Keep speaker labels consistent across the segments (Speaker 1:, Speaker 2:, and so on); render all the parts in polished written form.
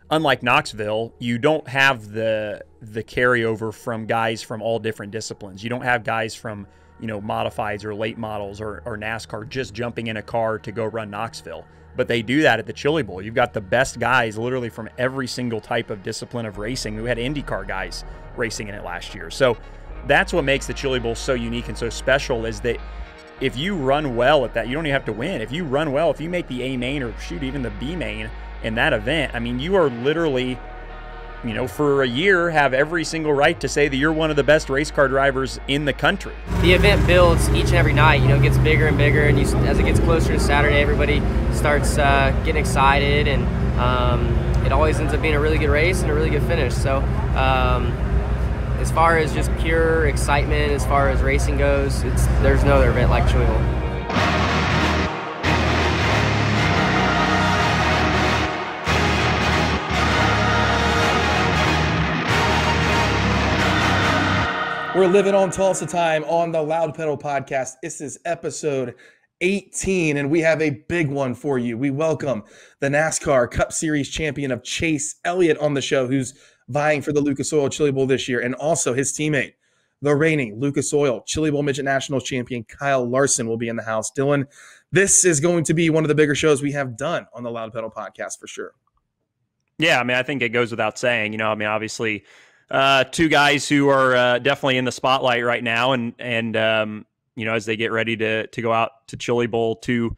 Speaker 1: unlike Knoxville, you don't have the carryover from guys from all different disciplines. You don't have guys from, modifieds or late models or NASCAR just jumping in a car to go run Knoxville. But they do that at the Chili Bowl. You've got the best guys literally from every single type of discipline of racing. We had IndyCar guys racing in it last year. So that's what makes the Chili Bowl so unique and so special, is that if you run well at that, you don't even have to win. If you run well, if you make the A main or even the B main in that event, I mean, you are literally, for a year have every single right to say that you're one of the best race car drivers in the country.
Speaker 2: The event builds each and every night, gets bigger and bigger, and as it gets closer to Saturday, everybody starts getting excited, and it always ends up being a really good race and a really good finish. So as far as just pure excitement, as far as racing goes, there's no other event like Chili Bowl.
Speaker 3: We're living on Tulsa time on the Loudpedal podcast. This is episode 18, and we have a big one for you. We welcome the NASCAR Cup Series champion of Chase Elliott on the show, who's vying for the Lucas Oil Chili Bowl this year, and also his teammate, the reigning Lucas Oil Chili Bowl Midget Nationals champion, Kyle Larson, will be in the house. Dylan, this is going to be one of the bigger shows we have done on the Loudpedal podcast for sure.
Speaker 1: Yeah, I mean, I think it goes without saying, obviously, two guys who are definitely in the spotlight right now, and as they get ready to go out to Chili Bowl, two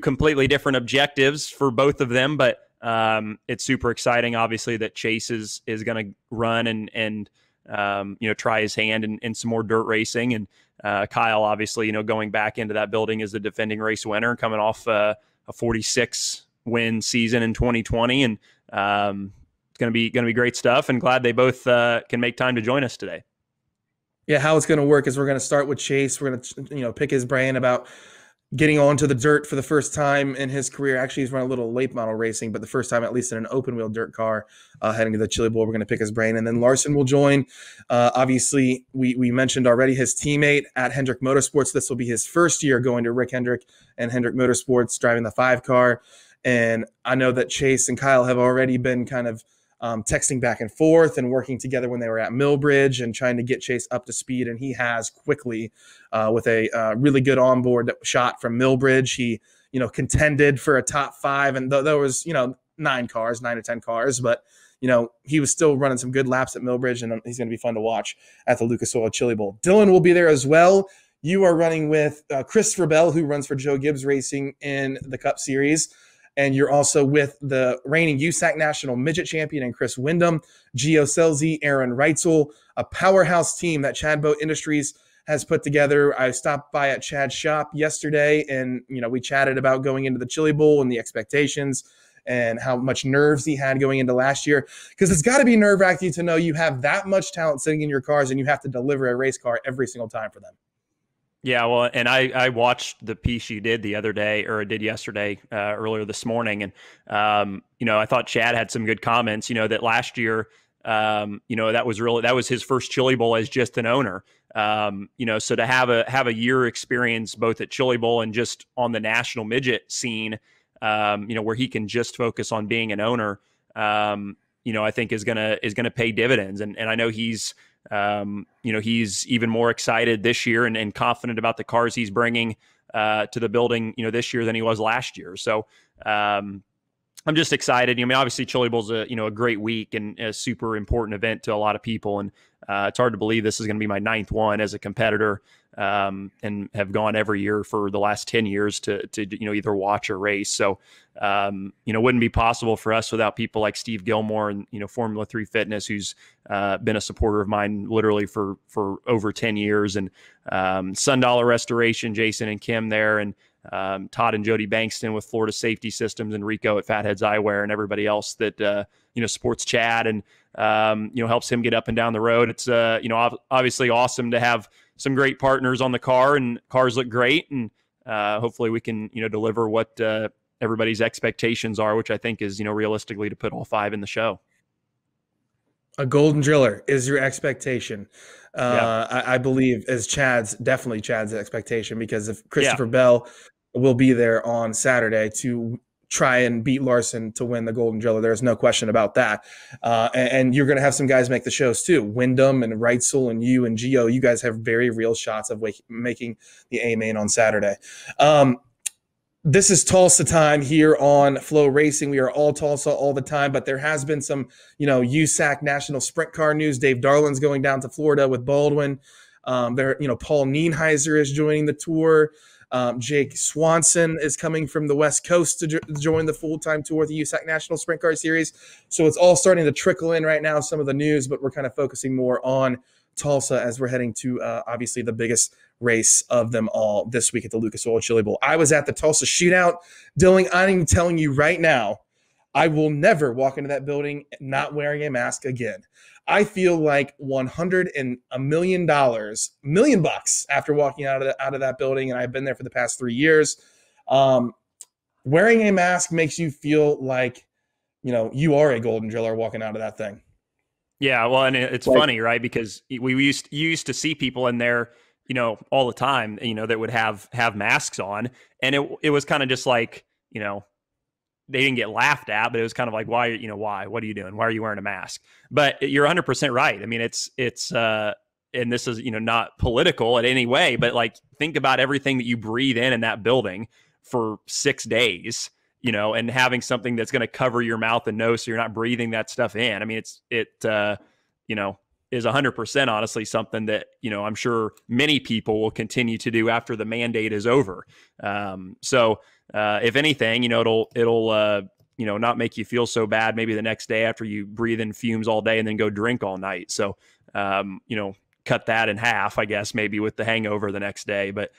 Speaker 1: completely different objectives for both of them, but it's super exciting, obviously, that Chase is going to run and try his hand in some more dirt racing, and Kyle, obviously, going back into that building as the defending race winner, coming off a 46 win season in 2020, and it's going to be great stuff, and glad they both can make time to join us today.
Speaker 3: Yeah, how it's going to work is we're going to start with Chase. We're going to pick his brain about getting onto the dirt for the first time in his career. Actually, he's run a little late model racing, but the first time at least in an open wheel dirt car heading to the Chili Bowl. We're going to pick his brain, and then Larson will join. Obviously, we mentioned already his teammate at Hendrick Motorsports. This will be his first year going to Rick Hendrick and Hendrick Motorsports, driving the 5 car. And I know that Chase and Kyle have already been kind of texting back and forth and working together when they were at Millbridge and trying to get Chase up to speed. And he has quickly with a really good onboard shot from Millbridge. He, contended for a top 5, and there was, 9 or 10 cars, but, he was still running some good laps at Millbridge, and he's going to be fun to watch at the Lucas Oil Chili Bowl. Dylan will be there as well. You are running with Christopher Bell, who runs for Joe Gibbs Racing in the Cup Series. And you're also with the reigning USAC National Midget Champion and Chris Wyndham, Gio Selzy, Aaron Reitzel, a powerhouse team that Chad Boat Industries has put together. I stopped by at Chad's shop yesterday, and we chatted about going into the Chili Bowl and the expectations and how much nerves he had going into last year. Because it's got to be nerve-wracking to know you have that much talent sitting in your cars and you have to deliver a race car every single time for them.
Speaker 1: Yeah, well, and I watched the piece you did the other day, or did yesterday, earlier this morning, and I thought Chad had some good comments. That last year, that was his first Chili Bowl as just an owner. So to have a year experience both at Chili Bowl and just on the national midget scene, where he can just focus on being an owner, I think is gonna pay dividends, and I know he's even more excited this year and confident about the cars he's bringing to the building, this year than he was last year. So I'm just excited. Obviously Chili Bowl's a great week and a super important event to a lot of people. And it's hard to believe this is going to be my 9th one as a competitor, and have gone every year for the last 10 years to either watch or race. So, wouldn't be possible for us without people like Steve Gilmore and, Formula 3 Fitness, who's been a supporter of mine literally for over 10 years, and Sundollar Restoration, Jason and Kim there, and Todd and Jody Bankston with Florida Safety Systems, and Rico at Fatheads Eyewear, and everybody else that, supports Chad and, helps him get up and down the road. It's, obviously awesome to have some great partners on the car, and cars look great. And hopefully we can, deliver what everybody's expectations are, which I think is, realistically to put all 5 in the show.
Speaker 3: A golden driller is your expectation.
Speaker 1: Yeah.
Speaker 3: I believe is definitely Chad's expectation, because if Christopher Bell will be there on Saturday to try and beat Larson to win the Golden Driller. There's no question about that. And you're going to have some guys make the shows too. Wyndham and Reitzel and you and Gio, you guys have very real shots of making the A-Main on Saturday. This is Tulsa time here on FloRacing. We are all Tulsa all the time, but there has been some, USAC National Sprint Car news. Dave Darland's going down to Florida with Baldwin. Paul Nienheiser is joining the tour. Jake Swanson is coming from the West Coast to join the full-time tour of the USAC National Sprint Car Series. So it's all starting to trickle in right now, some of the news, but we're kind of focusing more on Tulsa as we're heading to obviously the biggest race of them all this week at the Lucas Oil Chili Bowl. I was at the Tulsa Shootout. Dylan, I'm telling you right now, I will never walk into that building not wearing a mask again. I feel like $100 million after walking out of that building, and I've been there for the past 3 years. Wearing a mask makes you feel like, you are a Golden Driller walking out of that thing.
Speaker 1: Yeah, well, and it's funny, right? Because you used to see people in there, all the time, that would have masks on, and it was kind of just like, they didn't get laughed at, but it was kind of like, why? What are you doing? Why are you wearing a mask? But you're 100% right. I mean, it's and this is, not political in any way, but like, think about everything that you breathe in that building for 6 days, and having something that's going to cover your mouth and nose so you're not breathing that stuff in. I mean, it is 100% honestly something that, I'm sure many people will continue to do after the mandate is over. So if anything, it'll not make you feel so bad maybe the next day after you breathe in fumes all day and then go drink all night. So, cut that in half, I guess, maybe with the hangover the next day. But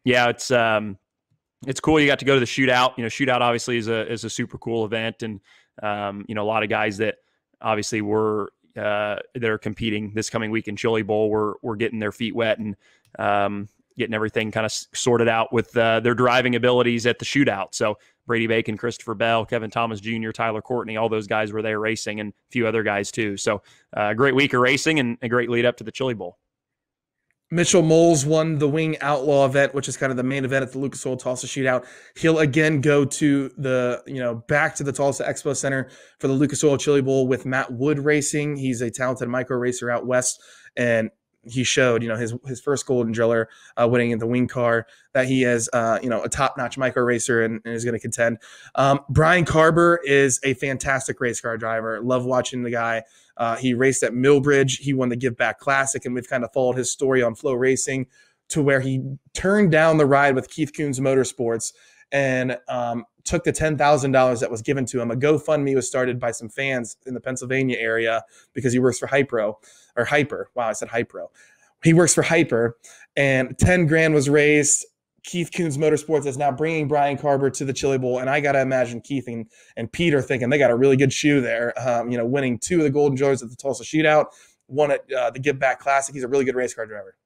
Speaker 1: yeah, it's cool. You got to go to the shootout. Shootout obviously is a super cool event. And, a lot of guys that obviously were that are competing this coming week in Chili Bowl were getting their feet wet and getting everything kind of sorted out with their driving abilities at the shootout. So Brady Bacon, Christopher Bell, Kevin Thomas Jr., Tyler Courtney, all those guys were there racing, and a few other guys too. So a great week of racing and a great lead up to the Chili Bowl.
Speaker 3: Mitchell Moles won the Wing Outlaw event, which is kind of the main event at the Lucas Oil Tulsa Shootout. He'll again go to the, back to the Tulsa Expo Center for the Lucas Oil Chili Bowl with Matt Wood Racing. He's a talented micro racer out west, and he showed, his first Golden Driller winning in the wing car, that he is, a top-notch micro racer and is going to contend. Brian Carver is a fantastic race car driver. Love watching the guy. He raced at Millbridge. He won the Give Back Classic, and we've kind of followed his story on FloRacing to where he turned down the ride with Keith Kunz Motorsports and took the $10,000 that was given to him. A GoFundMe was started by some fans in the Pennsylvania area because he works for Hyper. Wow, I said Hypro. He works for Hyper, and 10 grand was raised. Keith Kunz Motorsports is now bringing Brian Carver to the Chili Bowl, and I got to imagine Keith and Pete are thinking they got a really good shoe there, winning 2 of the Golden Drillers at the Tulsa Shootout, one at the Give Back Classic. He's a really good race car driver.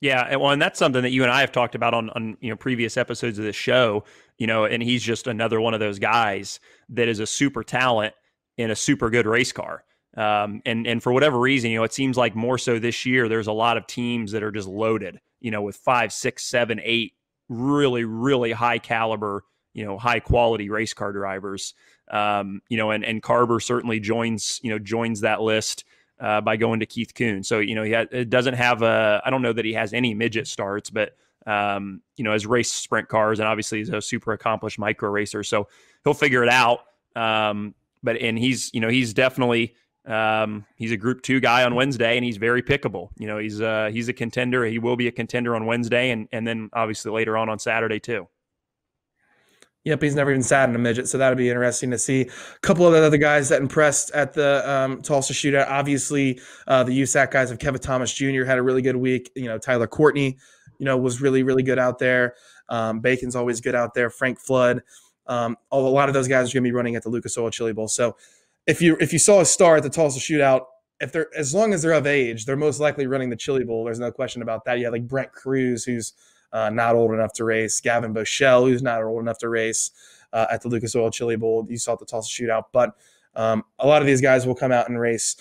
Speaker 1: Yeah, and that's something that you and I have talked about on previous episodes of this show, and he's just another one of those guys that is a super talent in a super good race car. And for whatever reason, it seems like more so this year, there's a lot of teams that are just loaded, with 5, 6, 7, 8 really, really high caliber, high quality race car drivers. And Carver certainly joins that list by going to Keith Kunz. So, it doesn't have I don't know that he has any midget starts, but, has raced sprint cars and obviously he's a super accomplished micro racer. So he'll figure it out. He's definitely, he's a Group 2 guy on Wednesday, and he's very pickable. He's a contender. He will be a contender on Wednesday, and then obviously later on Saturday too.
Speaker 3: Yep, he's never even sat in a midget, so that'll be interesting to see. A couple of the other guys that impressed at the Tulsa Shootout, obviously the USAC guys of Kevin Thomas Jr. had a really good week. Tyler Courtney, was really, really good out there. Bacon's always good out there. Frank Flood. A lot of those guys are going to be running at the Lucas Oil Chili Bowl. So if you saw a star at the Tulsa Shootout, as long as they're of age, they're most likely running the Chili Bowl. There's no question about that. You have like Brent Cruz, who's not old enough to race. Gavin Boschel, who's not old enough to race at the Lucas Oil Chili Bowl. You saw at the Tulsa Shootout. But a lot of these guys will come out and race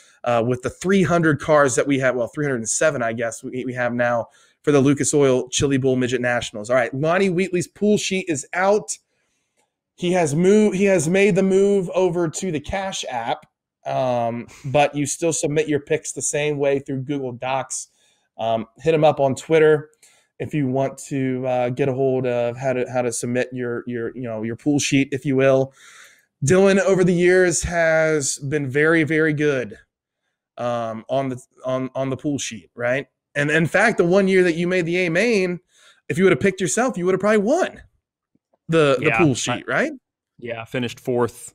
Speaker 3: with the 300 cars that we have. Well, 307, I guess, we have now for the Lucas Oil Chili Bowl Midget Nationals. All right, Lonnie Wheatley's pool sheet is out. He has made the move over to the Cash app, but you still submit your picks the same way through Google Docs. Hit him up on Twitter if you want to get a hold of how to submit your pool sheet, if you will. Dylan over the years has been very, very good on the pool sheet, right? And in fact, the one year that you made the A main, if you would have picked yourself, you would have probably won the pool sheet, right?
Speaker 1: Yeah, I finished fourth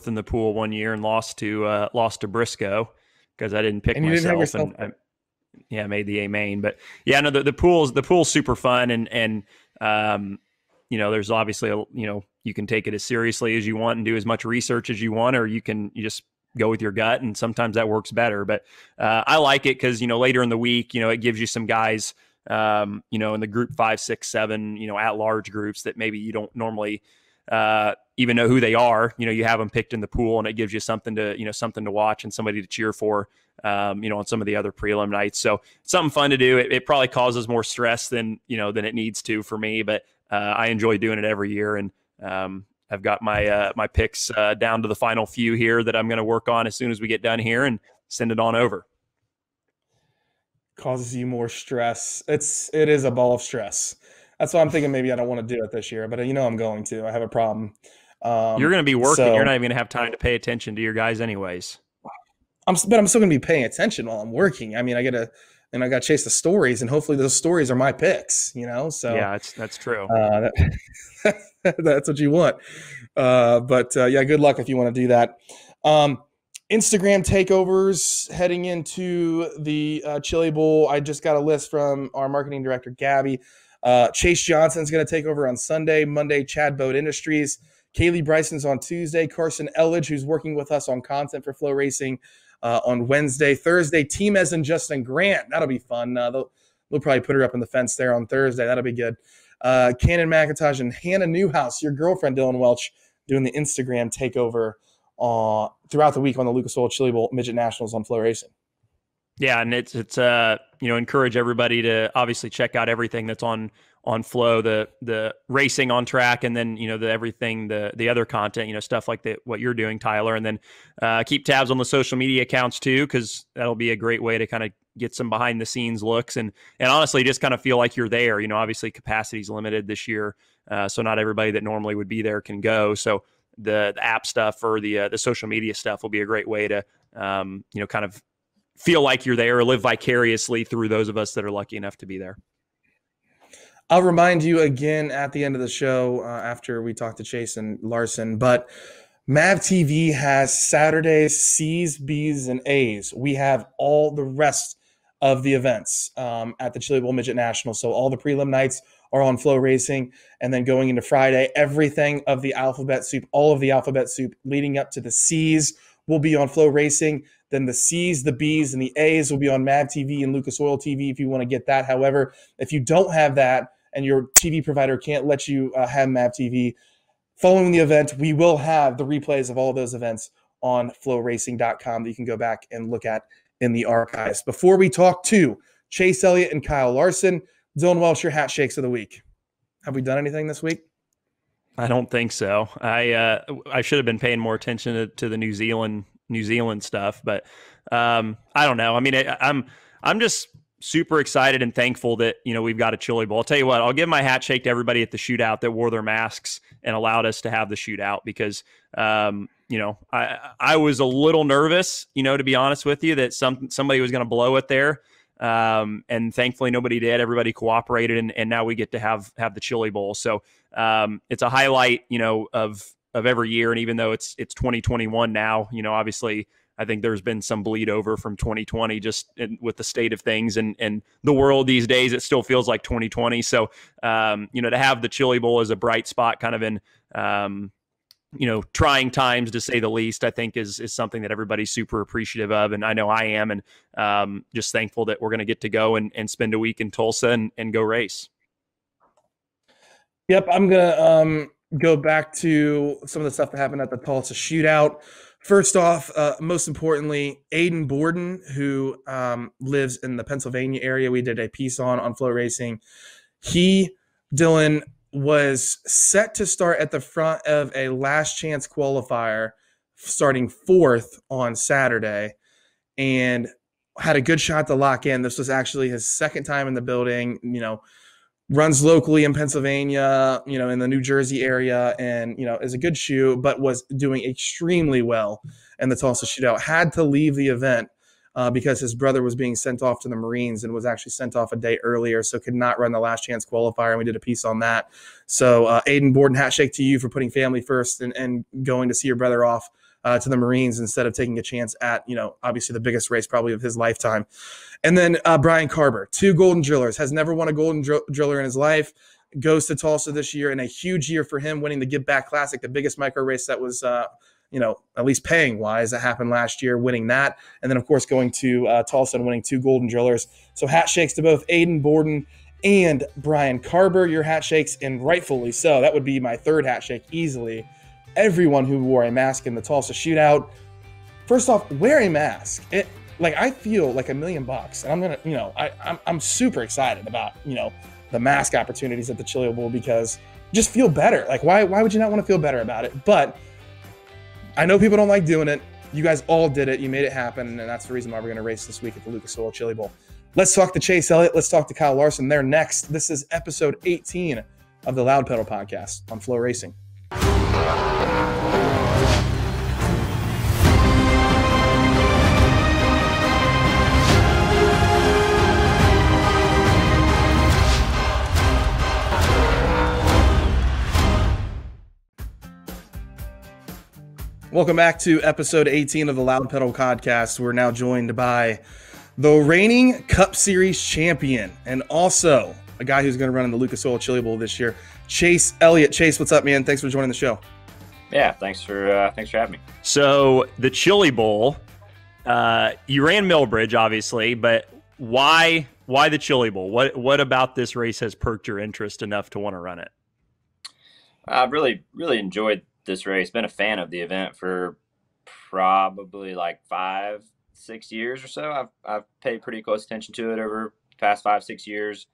Speaker 1: in the pool one year and lost to Briscoe because I didn't pick
Speaker 3: and you
Speaker 1: myself.
Speaker 3: Didn't have yourself.
Speaker 1: I made the A main, but yeah, no, the pool's super fun, and there's obviously you can take it as seriously as you want and do as much research as you want, or you just go with your gut, and sometimes that works better. But I like it because later in the week, it gives you some guys, in the group 5, 6, 7, at large groups that maybe you don't normally even know who they are. You have them picked in the pool, and it gives you something to watch and somebody to cheer for. On some of the other prelim nights. So it's something fun to do. It probably causes more stress than it needs to for me, but I enjoy doing it every year. And I've got my picks down to the final few here that I'm going to work on as soon as we get done here and send it on over.
Speaker 3: Causes you more stress. It is a ball of stress. That's why I'm thinking maybe I don't want to do it this year, but I'm going to. I have a problem.
Speaker 1: You're going to be working. So, you're not even going to have time to pay attention to your guys anyways.
Speaker 3: But I'm still going to be paying attention while I'm working. I mean, I got to chase the stories, and hopefully those stories are my picks, So
Speaker 1: yeah, that's true.
Speaker 3: That's what you want. Yeah, good luck if you want to do that. Instagram takeovers heading into the Chili Bowl. I just got a list from our marketing director, Gabby. Chase Johnson's going to take over on Sunday. Monday, Chad Boat Industries. Kaylee Bryson's on Tuesday. Carson Elliott, who's working with us on content for FloRacing, on Wednesday. Thursday, Teamez and Justin Grant. That'll be fun. They'll probably put her up in the fence there on Thursday. That'll be good. Cannon McIntosh and Hannah Newhouse, your girlfriend, Dylan Welch, doing the Instagram takeover throughout the week on the Lucas Oil Chili Bowl Midget Nationals on FloRacing.
Speaker 1: Yeah, and it's encourage everybody to obviously check out everything that's on Flo, the racing on track, and then the other content, stuff like what you're doing, Tyler, and then keep tabs on the social media accounts too, because that'll be a great way to kind of get some behind the scenes looks and honestly just kind of feel like you're there. Obviously capacity is limited this year, so not everybody that normally would be there can go. So the app stuff or the social media stuff will be a great way to kind of feel like you're there or live vicariously through those of us that are lucky enough to be there.
Speaker 3: I'll remind you again at the end of the show after we talk to Chase and Larson, but Mav TV has Saturdays, C's, B's, and A's. We have all the rest of the events at the Chili Bowl Midget National. So all the prelim nights are on FloRacing, and then going into Friday, everything of the alphabet soup, all of the alphabet soup leading up to the C's will be on FloRacing. Then the C's, the B's, and the A's will be on Mav TV and Lucas Oil TV if you want to get that. However, if you don't have that and your TV provider can't let you have Mav TV, following the event, we will have the replays of all of those events on FloRacing.com that you can go back and look at in the archives. Before we talk to Chase Elliott and Kyle Larson, Dylan Welch, your hat shakes of the week. Have we done anything this week?
Speaker 1: I don't think so. I should have been paying more attention to the New Zealand stuff, but I don't know. I mean, I'm just super excited and thankful that we've got a Chili Bowl. I'll tell you what, I'll give my hat shake to everybody at the shootout that wore their masks and allowed us to have the shootout because I was a little nervous, to be honest with you, that somebody was going to blow it there. And thankfully nobody did. Everybody cooperated, and now we get to have the Chili Bowl. So it's a highlight, of every year. And even though it's 2021 now, obviously I think there's been some bleed over from 2020 just with the state of things and the world these days, it still feels like 2020. So, to have the Chili Bowl as a bright spot kind of in, trying times to say the least, I think is something that everybody's super appreciative of. And I know I am, and just thankful that we're going to get to go and spend a week in Tulsa and go race.
Speaker 3: Yep. I'm going to go back to some of the stuff that happened at the Tulsa shootout. First off, most importantly, Aiden Borden, who lives in the Pennsylvania area, we did a piece on FloRacing. Dylan, was set to start at the front of a last chance qualifier, starting fourth on Saturday, and had a good shot to lock in. This was actually his second time in the building, runs locally in Pennsylvania, in the New Jersey area, and, is a good shoe, but was doing extremely well in the Tulsa shootout. Had to leave the event because his brother was being sent off to the Marines and was actually sent off a day earlier, so could not run the last chance qualifier, and we did a piece on that. So Aiden Borden, hat shake to you for putting family first and going to see your brother off to the Marines instead of taking a chance at, obviously the biggest race probably of his lifetime. And then Brian Carver, 2 Golden Drillers, has never won a Golden Driller in his life, goes to Tulsa this year, and a huge year for him, winning the Give Back Classic, the biggest micro race that was, at least paying wise, that happened last year, winning that. And then, of course, going to Tulsa and winning 2 Golden Drillers. So hat shakes to both Aiden Borden and Brian Carver, your hat shakes, and rightfully so. That would be my third hat shake easily. Everyone who wore a mask in the Tulsa shootout. First off, wear a mask. I feel like $1 million, and I'm gonna, I'm super excited about, the mask opportunities at the Chili Bowl, because just feel better. Like, why would you not want to feel better about it? But I know people don't like doing it. You guys all did it. You made it happen, and that's the reason why we're going to race this week at the Lucas Oil Chili Bowl. Let's talk to Chase Elliott. Let's talk to Kyle Larson. They're next. This is episode 18 of the Loudpedal podcast on FloRacing. Welcome back to episode 18 of the Loudpedal podcast. We're now joined by the reigning Cup Series champion and also a guy who's going to run in the Lucas Oil Chili Bowl this year, Chase Elliott. Chase, what's up, man? Thanks for joining the show.
Speaker 4: Yeah, thanks for having me.
Speaker 1: So the Chili Bowl, you ran Millbridge, obviously, but why the Chili Bowl? What about this race has perked your interest enough to want to run it?
Speaker 4: I've really enjoyed this race. Been a fan of the event for probably like 5-6 years or so. I've paid pretty close attention to it over the past 5-6 years.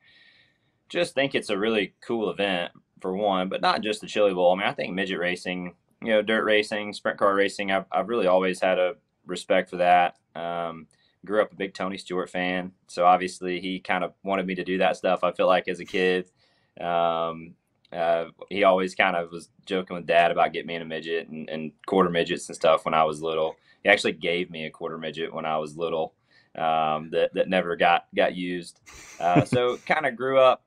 Speaker 4: Just think it's a really cool event for one, but not just the Chili Bowl. I mean, I think midget racing, dirt racing, sprint car racing, I've really always had a respect for that. Grew up a big Tony Stewart fan, so obviously he kind of wanted me to do that stuff. I feel like as a kid, he always kind of was joking with Dad about getting me in a midget and quarter midgets and stuff when I was little. He actually gave me a quarter midget when I was little that never got used. So kind of grew up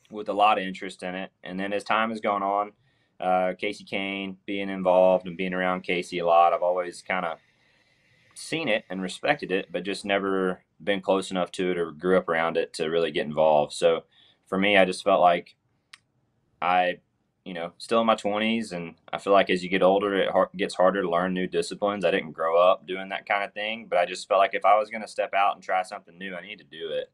Speaker 4: with a lot of interest in it. And then as time has gone on, Casey Kane, being involved and being around Casey a lot, I've always kind of seen it and respected it, but just never been close enough to it or grew up around it to really get involved. So for me, I just felt like still in my 20s, and I feel like as you get older, it gets harder to learn new disciplines. I didn't grow up doing that kind of thing, but I just felt like if I was going to step out and try something new, I need to do it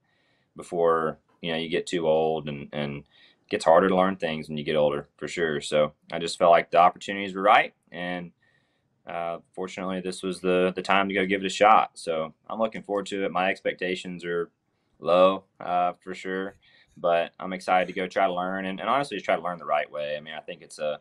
Speaker 4: before, you get too old, and it gets harder to learn things when you get older, for sure. So I just felt like the opportunities were right, and fortunately, this was the time to go give it a shot. So I'm looking forward to it. My expectations are low, for sure. But I'm excited to go try to learn and honestly just try to learn the right way. I mean, I think it's a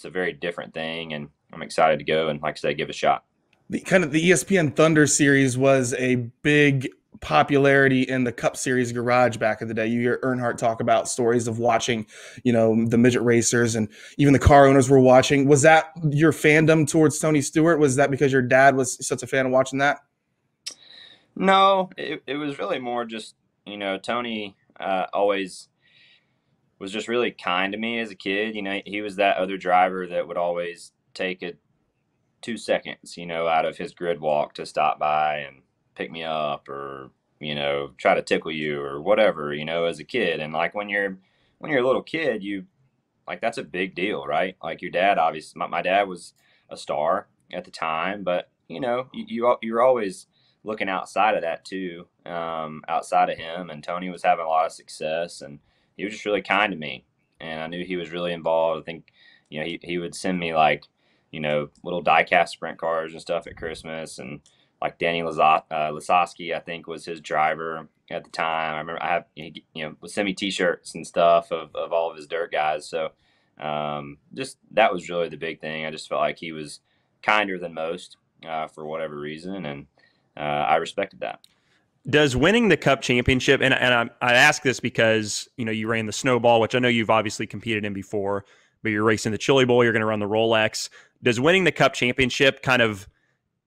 Speaker 4: very different thing, and I'm excited to go and, like I said, give it a shot.
Speaker 3: The ESPN Thunder series was a big popularity in the Cup Series garage back in the day. You hear Earnhardt talk about stories of watching, the midget racers, and even the car owners were watching. Was that your fandom towards Tony Stewart? Was that because your dad was such a fan of watching that?
Speaker 4: No, it was really more just, Tony always was just really kind to me as a kid. He was that other driver that would always take 2 seconds, out of his grid walk to stop by and pick me up or, try to tickle you or whatever, as a kid. And like when you're a little kid, that's a big deal, right? Like your dad, obviously, my dad was a star at the time, but you're always looking outside of that too, outside of him. And Tony was having a lot of success, and he was just really kind to me, and I knew he was really involved. I think, he would send me little die-cast sprint cars and stuff at Christmas, and like Danny Lasowski, I think was his driver at the time. I remember I have, would send me t-shirts and stuff of all of his dirt guys. So just that was really the big thing. I just felt like he was kinder than most for whatever reason, and I respected that.
Speaker 1: Does winning the Cup championship, and I ask this because, you ran the Snowball, which I know you've obviously competed in before, but you're racing the Chili Bowl, you're going to run the Rolex. Does winning the Cup championship kind of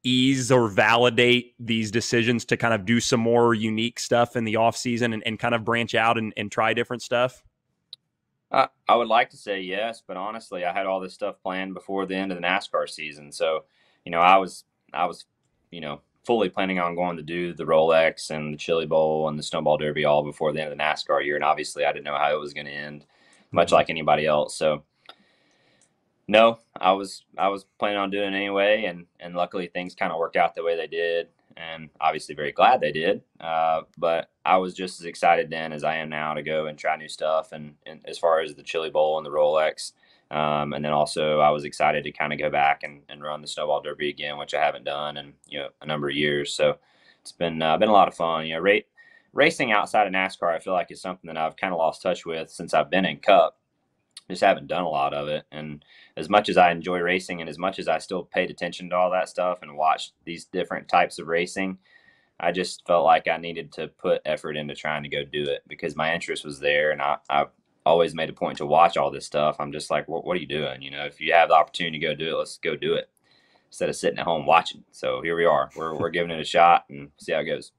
Speaker 1: ease or validate these decisions to kind of do some more unique stuff in the off season and kind of branch out and try different stuff?
Speaker 4: I would like to say yes, but honestly, I had all this stuff planned before the end of the NASCAR season. So, I was, fully planning on going to do the Rolex and the Chili Bowl and the Snowball Derby all before the end of the NASCAR year. And obviously I didn't know how it was going to end, much like anybody else. So no, I was planning on doing it anyway. And luckily things kind of worked out the way they did. And obviously very glad they did. But I was just as excited then as I am now to go and try new stuff. And as far as the Chili Bowl and the Rolex, and then also I was excited to kind of go back and run the Snowball Derby again, which I haven't done in a number of years. So it's been a lot of fun. Racing outside of NASCAR, I feel like is something that I've kind of lost touch with since I've been in Cup. Just haven't done a lot of it. And as much as I enjoy racing and as much as I still paid attention to all that stuff and watched these different types of racing, I just felt like I needed to put effort into trying to go do it because my interest was there. And I always made a point to watch all this stuff. I'm just like, what are you doing? If you have the opportunity to go do it, let's go do it instead of sitting at home watching. So here we are. We're giving it a shot and see how it goes.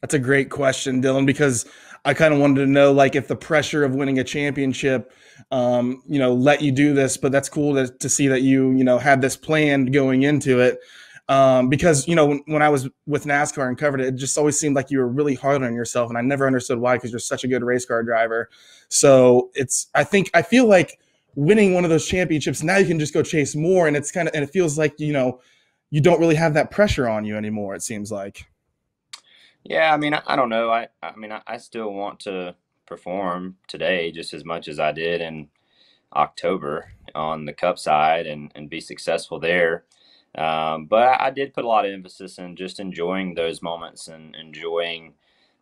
Speaker 3: That's a great question, Dylan, because I kind of wanted to know, like, if the pressure of winning a championship, let you do this, but that's cool to see that you had this planned going into it. Because, when I was with NASCAR and covered it, it just always seemed like you were really hard on yourself. And I never understood why, because you're such a good race car driver. So I feel like winning one of those championships, now you can just go chase more. And and it feels like, you don't really have that pressure on you anymore, it seems like.
Speaker 4: Yeah. I mean, I don't know. I still want to perform today just as much as I did in October on the Cup side and be successful there. But I did put a lot of emphasis in just enjoying those moments and enjoying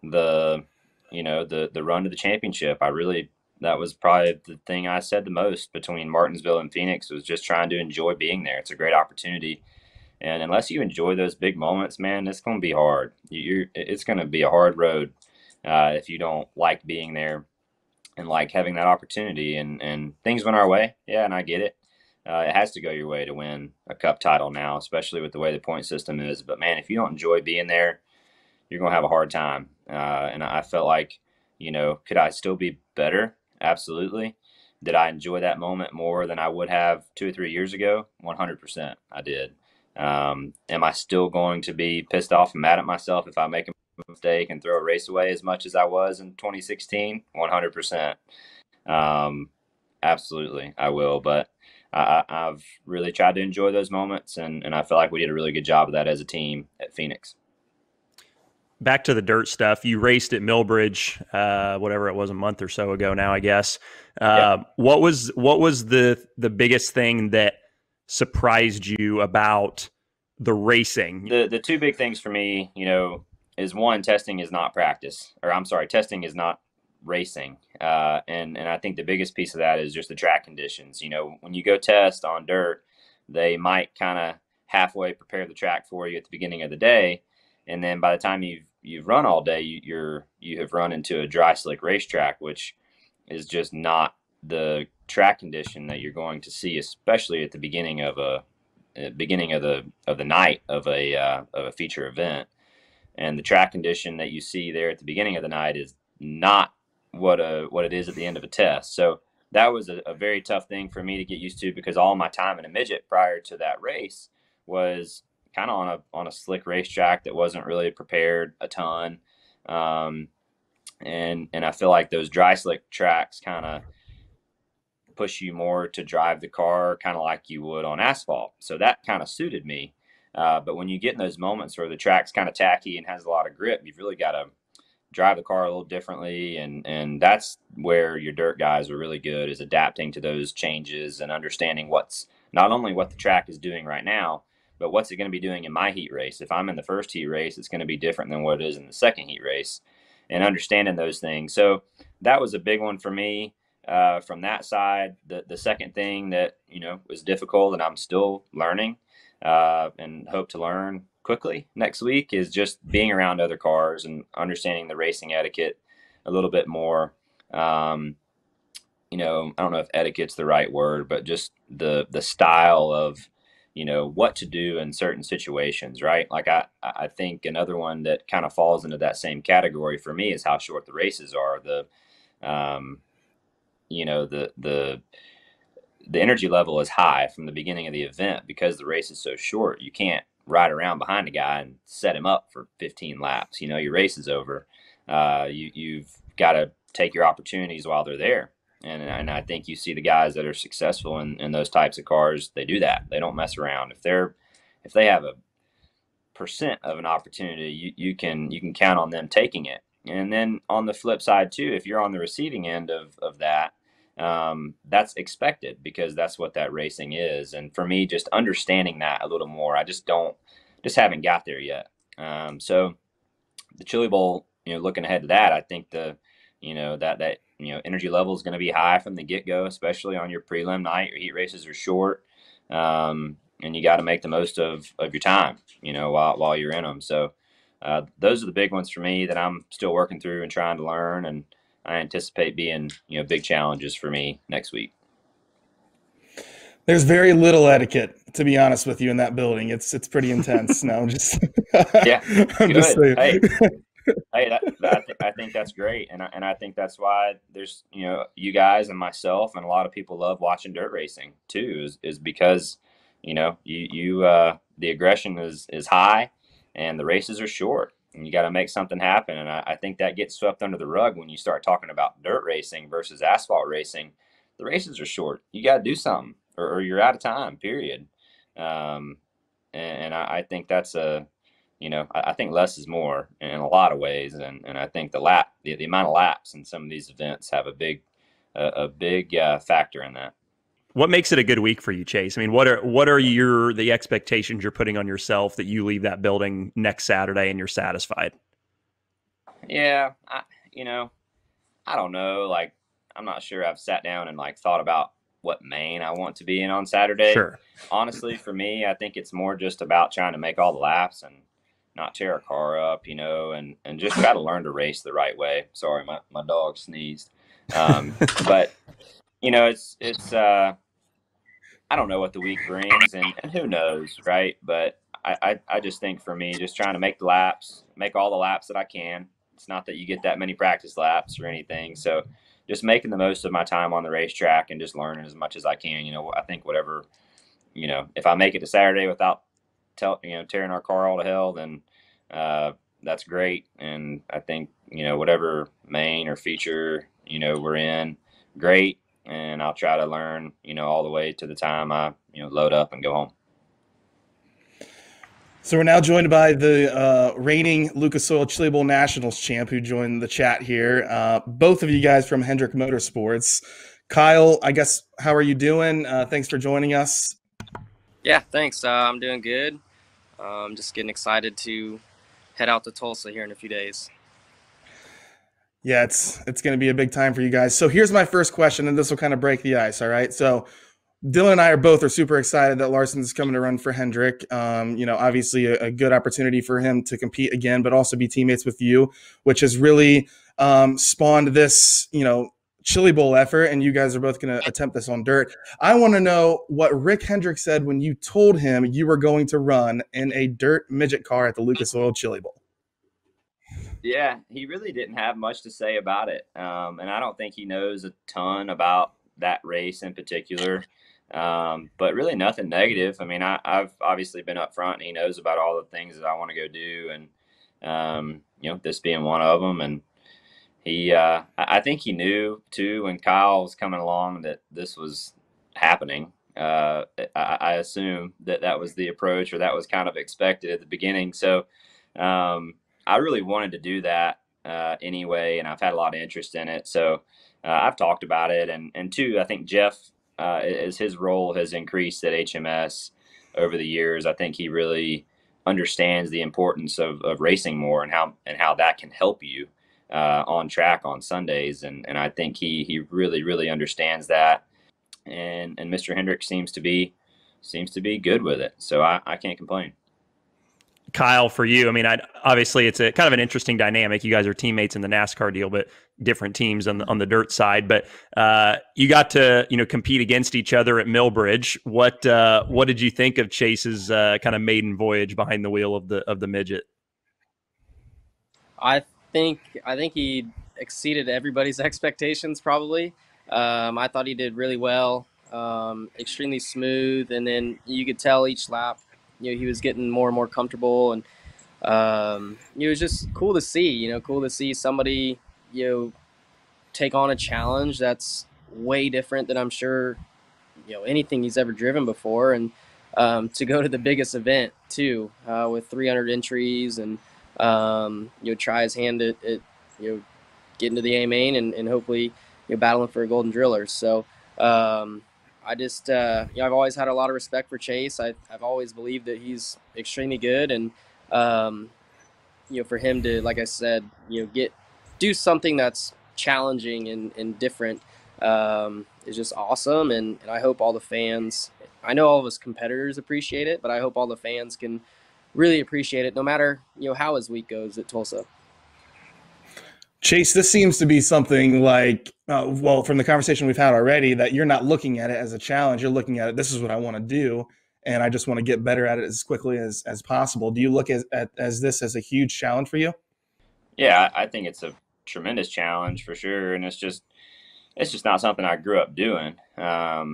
Speaker 4: the run to the championship. That was probably the thing I said the most between Martinsville and Phoenix was just trying to enjoy being there. It's a great opportunity. And unless you enjoy those big moments, man, it's going to be hard. It's going to be a hard road if you don't like being there and like having that opportunity. And things went our way. Yeah, and I get it. It has to go your way to win a Cup title now, especially with the way the point system is. But, man, if you don't enjoy being there, you're going to have a hard time. And I felt like, could I still be better? Absolutely. Did I enjoy that moment more than I would have 2 or 3 years ago? 100% I did. Am I still going to be pissed off and mad at myself if I make a mistake and throw a race away as much as I was in 2016? 100%. Absolutely, I will. But I've really tried to enjoy those moments, and I feel like we did a really good job of that as a team at Phoenix.
Speaker 1: Back to the dirt stuff. You raced at Millbridge, whatever it was, a month or so ago now, I guess.
Speaker 4: Yeah.
Speaker 1: What was the biggest thing that surprised you about the racing?
Speaker 4: The two big things for me, is one, testing is not practice, or I'm sorry, testing is not racing. And I think the biggest piece of that is just the track conditions. When you go test on dirt, they might kind of halfway prepare the track for you at the beginning of the day. And then by the time you've run all day, you have run into a dry slick racetrack, which is just not the track condition that you're going to see, especially at the beginning of the night of a feature event. And the track condition that you see there at the beginning of the night is not what it is at the end of a test. So that was a very tough thing for me to get used to, because all my time in a midget prior to that race was kind of on a slick racetrack that wasn't really prepared a ton. And I feel like those dry slick tracks kind of push you more to drive the car kind of like you would on asphalt. So that kind of suited me. But when you get in those moments where the track's kind of tacky and has a lot of grip, you've really got to drive the car a little differently. And that's where your dirt guys are really good, is adapting to those changes and understanding what's not only what the track is doing right now, but what's it going to be doing in my heat race? If I'm in the first heat race, it's going to be different than what it is in the second heat race, and understanding those things. So that was a big one for me. From that side, the second thing that, was difficult and I'm still learning, and hope to learn quickly next week, is just being around other cars and understanding the racing etiquette a little bit more. I don't know if etiquette's the right word, but just the style of, what to do in certain situations, right? Like I think another one that kind of falls into that same category for me is how short the races are. The energy level is high from the beginning of the event because the race is so short. You can't ride around behind a guy and set him up for 15 laps. Your race is over. You've got to take your opportunities while they're there. And I think you see the guys that are successful in those types of cars, they do that. They don't mess around. If they have a percent of an opportunity, you can count on them taking it. And then on the flip side too, if you're on the receiving end of that, that's expected because that's what that racing is. And for me, just understanding that a little more, I just haven't got there yet. So the Chili Bowl, looking ahead to that, I think that energy level is going to be high from the get-go, especially on your prelim night. Your heat races are short, and you got to make the most of your time, while you're in them. So those are the big ones for me that I'm still working through and trying to learn, and I anticipate being, big challenges for me next week.
Speaker 3: There's very little etiquette, to be honest with you, in that building. It's pretty intense. No, I'm just
Speaker 4: yeah,
Speaker 3: I'm
Speaker 4: good.
Speaker 3: just saying.
Speaker 4: Hey, I think that's great, and I think that's why there's you guys and myself and a lot of people love watching dirt racing too, is because the aggression is high and the races are short and you got to make something happen, and I think that gets swept under the rug when you start talking about dirt racing versus asphalt racing. The races are short. You got to do something, or you're out of time. Period. And I think that's I think less is more in a lot of ways, and I think the amount of laps in some of these events have a big factor in that.
Speaker 1: What makes it a good week for you, Chase? I mean, what are the expectations you're putting on yourself that you leave that building next Saturday and you're satisfied?
Speaker 4: Yeah, I don't know. Like, I'm not sure I've sat down and thought about what main I want to be in on Saturday.
Speaker 1: Sure.
Speaker 4: Honestly, for me, I think it's more just about trying to make all the laps and not tear a car up, and just try to learn to race the right way. Sorry, my dog sneezed. But it's I don't know what the week brings, and who knows, right? But I just think for me, just trying to make all the laps that I can. It's not that you get that many practice laps or anything. So just making the most of my time on the racetrack and just learning as much as I can. I think whatever, if I make it to Saturday without tearing our car all to hell, then that's great. And I think, whatever main or feature, we're in, great. And I'll try to learn, all the way to the time I, load up and go home.
Speaker 3: So we're now joined by the reigning Lucas Oil Chili Bowl Nationals champ who joined the chat here. Both of you guys from Hendrick Motorsports. Kyle, I guess, how are you doing? Thanks for joining us.
Speaker 2: Yeah, thanks. I'm doing good. Just getting excited to head out to Tulsa here in a few days.
Speaker 3: Yeah, it's going to be a big time for you guys. So here's my first question, and this will kind of break the ice, all right? So Dylan and I are super excited that Larson's coming to run for Hendrick. Obviously a good opportunity for him to compete again, but also be teammates with you, which has really spawned this, Chili Bowl effort, and you guys are both going to attempt this on dirt. I want to know what Rick Hendrick said when you told him you were going to run in a dirt midget car at the Lucas Oil Chili Bowl.
Speaker 4: Yeah, he really didn't have much to say about it. And I don't think he knows a ton about that race in particular. But really nothing negative. I mean, I've obviously been up front, and he knows about all the things that I want to go do. And, this being one of them. And I think he knew too, when Kyle was coming along, that this was happening. I assume that was the approach, or that was kind of expected at the beginning. So, I really wanted to do that anyway, and I've had a lot of interest in it. So I've talked about it, and two, I think Jeff, as his role has increased at HMS, over the years. I think he really understands the importance of racing more and how that can help you on track on Sundays. And I think he really, really understands that. And Mr. Hendricks seems to be good with it. So I can't complain.
Speaker 1: Kyle, for you, I mean, obviously it's a kind of an interesting dynamic. You guys are teammates in the NASCAR deal, but different teams on the dirt side. But you got to compete against each other at Millbridge. What did you think of Chase's kind of maiden voyage behind the wheel of the midget?
Speaker 2: I think he exceeded everybody's expectations. Probably, I thought he did really well. Extremely smooth, and then you could tell each lap, he was getting more and more comfortable, and it was just cool to see. Cool to see somebody take on a challenge that's way different than I'm sure anything he's ever driven before, and to go to the biggest event too, with 300 entries, and try his hand at getting to the A main, and hopefully battling for a golden driller. So I just I've always had a lot of respect for Chase. I've always believed that he's extremely good, and for him to, like I said, do something that's challenging and different is just awesome. And I hope all the fans, I know all of us competitors appreciate it, but I hope all the fans can really appreciate it, no matter how his week goes at Tulsa.
Speaker 3: Chase, this seems to be something like, from the conversation we've had already, that you're not looking at it as a challenge. You're looking at it, this is what I want to do, and I just want to get better at it as quickly as possible. Do you look at this as a huge challenge for you?
Speaker 4: Yeah, I think it's a tremendous challenge for sure, and it's just not something I grew up doing. I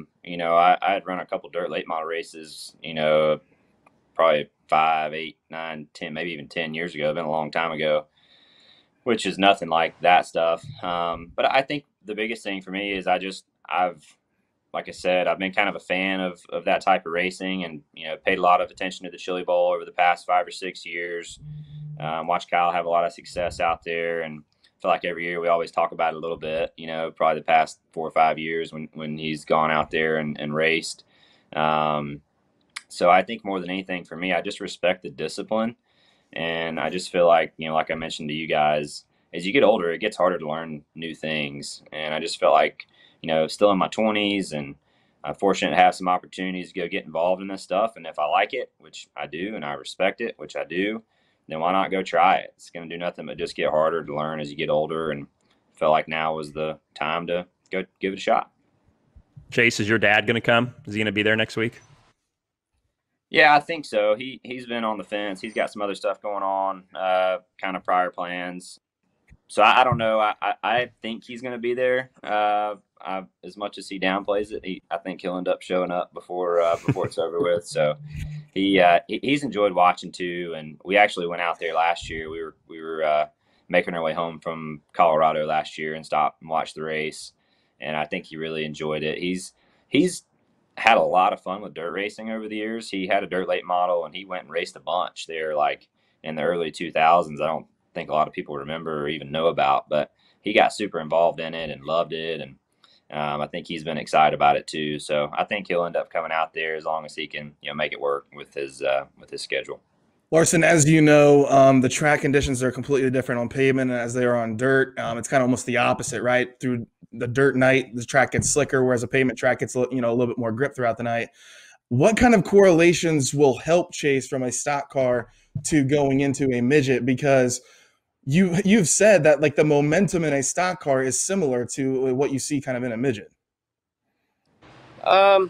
Speaker 4: had run a couple dirt late model races, probably 5, 8, 9, 10, maybe even 10 years ago. It's been a long time ago, which is nothing like that stuff. But I think the biggest thing for me is like I said, I've been kind of a fan of that type of racing, and, paid a lot of attention to the Chili Bowl over the past 5 or 6 years. Watched Kyle have a lot of success out there, and I feel like every year we always talk about it a little bit, probably the past 4 or 5 years when he's gone out there and raced. So I think more than anything for me, I just respect the discipline. And I just feel like, like I mentioned to you guys, as you get older, it gets harder to learn new things. And I just felt like, still in my 20s, and I'm fortunate to have some opportunities to go get involved in this stuff. And if I like it, which I do, and I respect it, which I do, then why not go try it? It's going to do nothing but just get harder to learn as you get older. And I felt like now was the time to go give it a shot.
Speaker 1: Chase, is your dad going to come? Is he going to be there next week?
Speaker 4: Yeah, I think so. He's been on the fence. He's got some other stuff going on, kind of prior plans. So I don't know. I think he's going to be there. As much as he downplays it, I think he'll end up showing up before it's over with. So he's enjoyed watching too. And we actually went out there last year. We were making our way home from Colorado last year and stopped and watched the race. And I think he really enjoyed it. He's had a lot of fun with dirt racing over the years. He had a dirt late model, and he went and raced a bunch there, like in the early 2000s. I don't think a lot of people remember or even know about, but he got super involved in it and loved it. And I think he's been excited about it too. So I think he'll end up coming out there as long as he can, make it work with his schedule.
Speaker 3: Larson, as you know, the track conditions are completely different on pavement as they are on dirt. It's kind of almost the opposite, right? Through the dirt night, the track gets slicker, whereas a pavement track gets a little bit more grip throughout the night. What kind of correlations will help Chase from a stock car to going into a midget? Because you've said that like the momentum in a stock car is similar to what you see kind of in a midget.
Speaker 2: I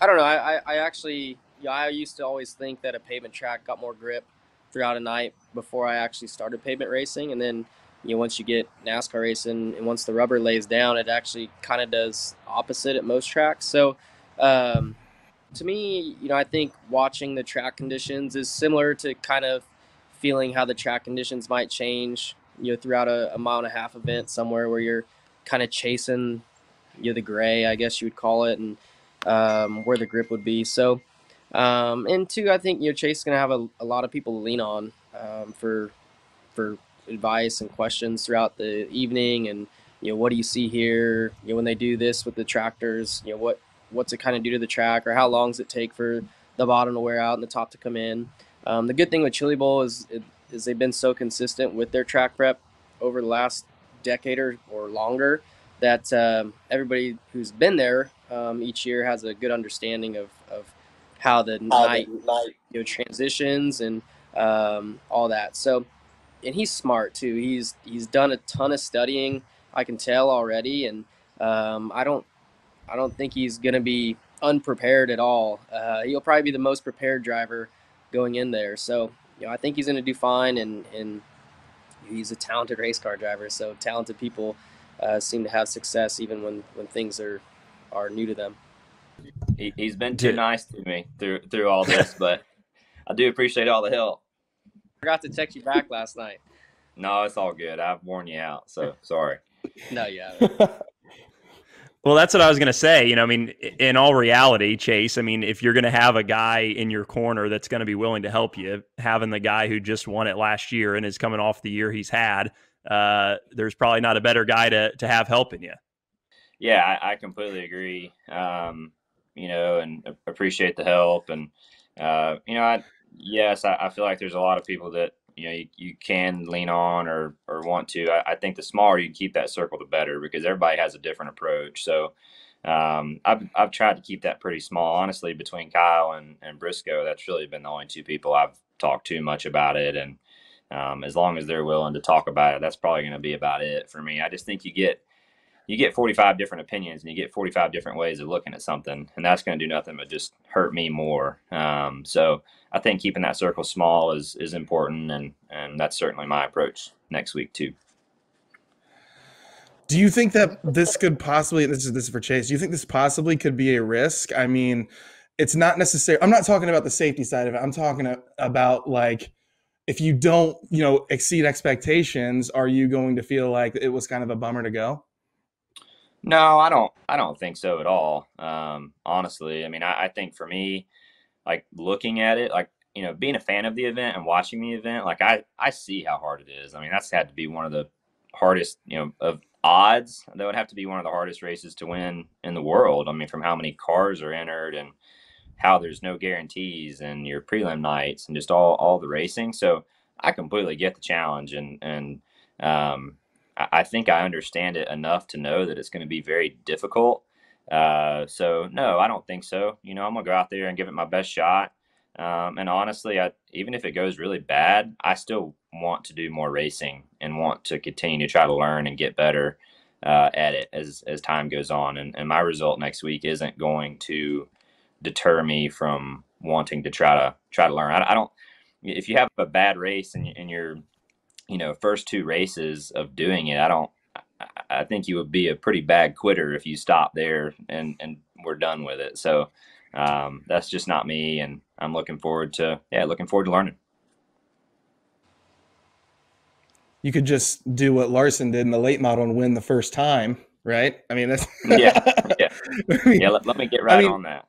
Speaker 2: don't know. I actually, I used to always think that a pavement track got more grip throughout a night before I actually started pavement racing. And then, once you get NASCAR racing and once the rubber lays down, it actually kind of does opposite at most tracks. So to me, I think watching the track conditions is similar to kind of feeling how the track conditions might change, throughout a 1.5 mile event somewhere where you're kind of chasing, the gray, I guess you would call it, and where the grip would be. So, and two, I think, Chase is going to have a lot of people to lean on for advice and questions throughout the evening. And, what do you see here? When they do this with the tractors, what's it kind of do to the track, or how long does it take for the bottom to wear out and the top to come in. The good thing with Chili Bowl is they've been so consistent with their track prep over the last decade or longer that everybody who's been there each year has a good understanding of how the night transitions and all that. So, and he's smart too. He's done a ton of studying, I can tell already, and I don't think he's going to be unprepared at all. He'll probably be the most prepared driver going in there. So, I think he's going to do fine, and he's a talented race car driver. So talented people seem to have success even when things are new to them.
Speaker 4: He's been too nice to me through all this, but I do appreciate all the help.
Speaker 2: I forgot to text you back last night.
Speaker 4: No, it's all good. I've worn you out, so sorry.
Speaker 2: No, you haven't.
Speaker 1: Well, that's what I was going to say. I mean, in all reality, Chase, I mean, if you're going to have a guy in your corner that's going to be willing to help you, having the guy who just won it last year and is coming off the year he's had, there's probably not a better guy to have helping you.
Speaker 4: Yeah, I completely agree. And appreciate the help. And, I feel like there's a lot of people that, you can lean on or want to. I think the smaller you keep that circle, the better, because everybody has a different approach. So I've tried to keep that pretty small, honestly, between Kyle and Briscoe. That's really been the only two people I've talked too much about it. And as long as they're willing to talk about it, that's probably going to be about it for me. I just think you get 45 different opinions and you get 45 different ways of looking at something, and that's going to do nothing but just hurt me more. So I think keeping that circle small is important, and that's certainly my approach next week too.
Speaker 3: Do you think that this could possibly, this is for Chase, do you think this possibly could be a risk? I mean, it's not necessary. I'm not talking about the safety side of it. I'm talking about, like, if you don't, exceed expectations, are you going to feel like it was kind of a bummer to go?
Speaker 4: No, I don't think so at all. Honestly, I mean, I think for me, like, looking at it, like, being a fan of the event and watching the event, like, I see how hard it is. I mean, that's had to be one of the hardest, of odds. That would have to be one of the hardest races to win in the world. I mean, from how many cars are entered and how there's no guarantees and your prelim nights and just all the racing. So I completely get the challenge, and I think I understand it enough to know that it's going to be very difficult. So no, I don't think so. I'm gonna go out there and give it my best shot. And honestly, even if it goes really bad, I still want to do more racing and want to continue to try to learn and get better at it as time goes on. And my result next week isn't going to deter me from wanting to try to learn. I don't. If you have a bad race in your first two races of doing it, I think you would be a pretty bad quitter if you stop there and we're done with it. So that's just not me, and I'm looking forward to learning.
Speaker 3: You could just do what Larson did in the late model and win the first time, right? I mean, that's
Speaker 4: yeah. Let me get right on that.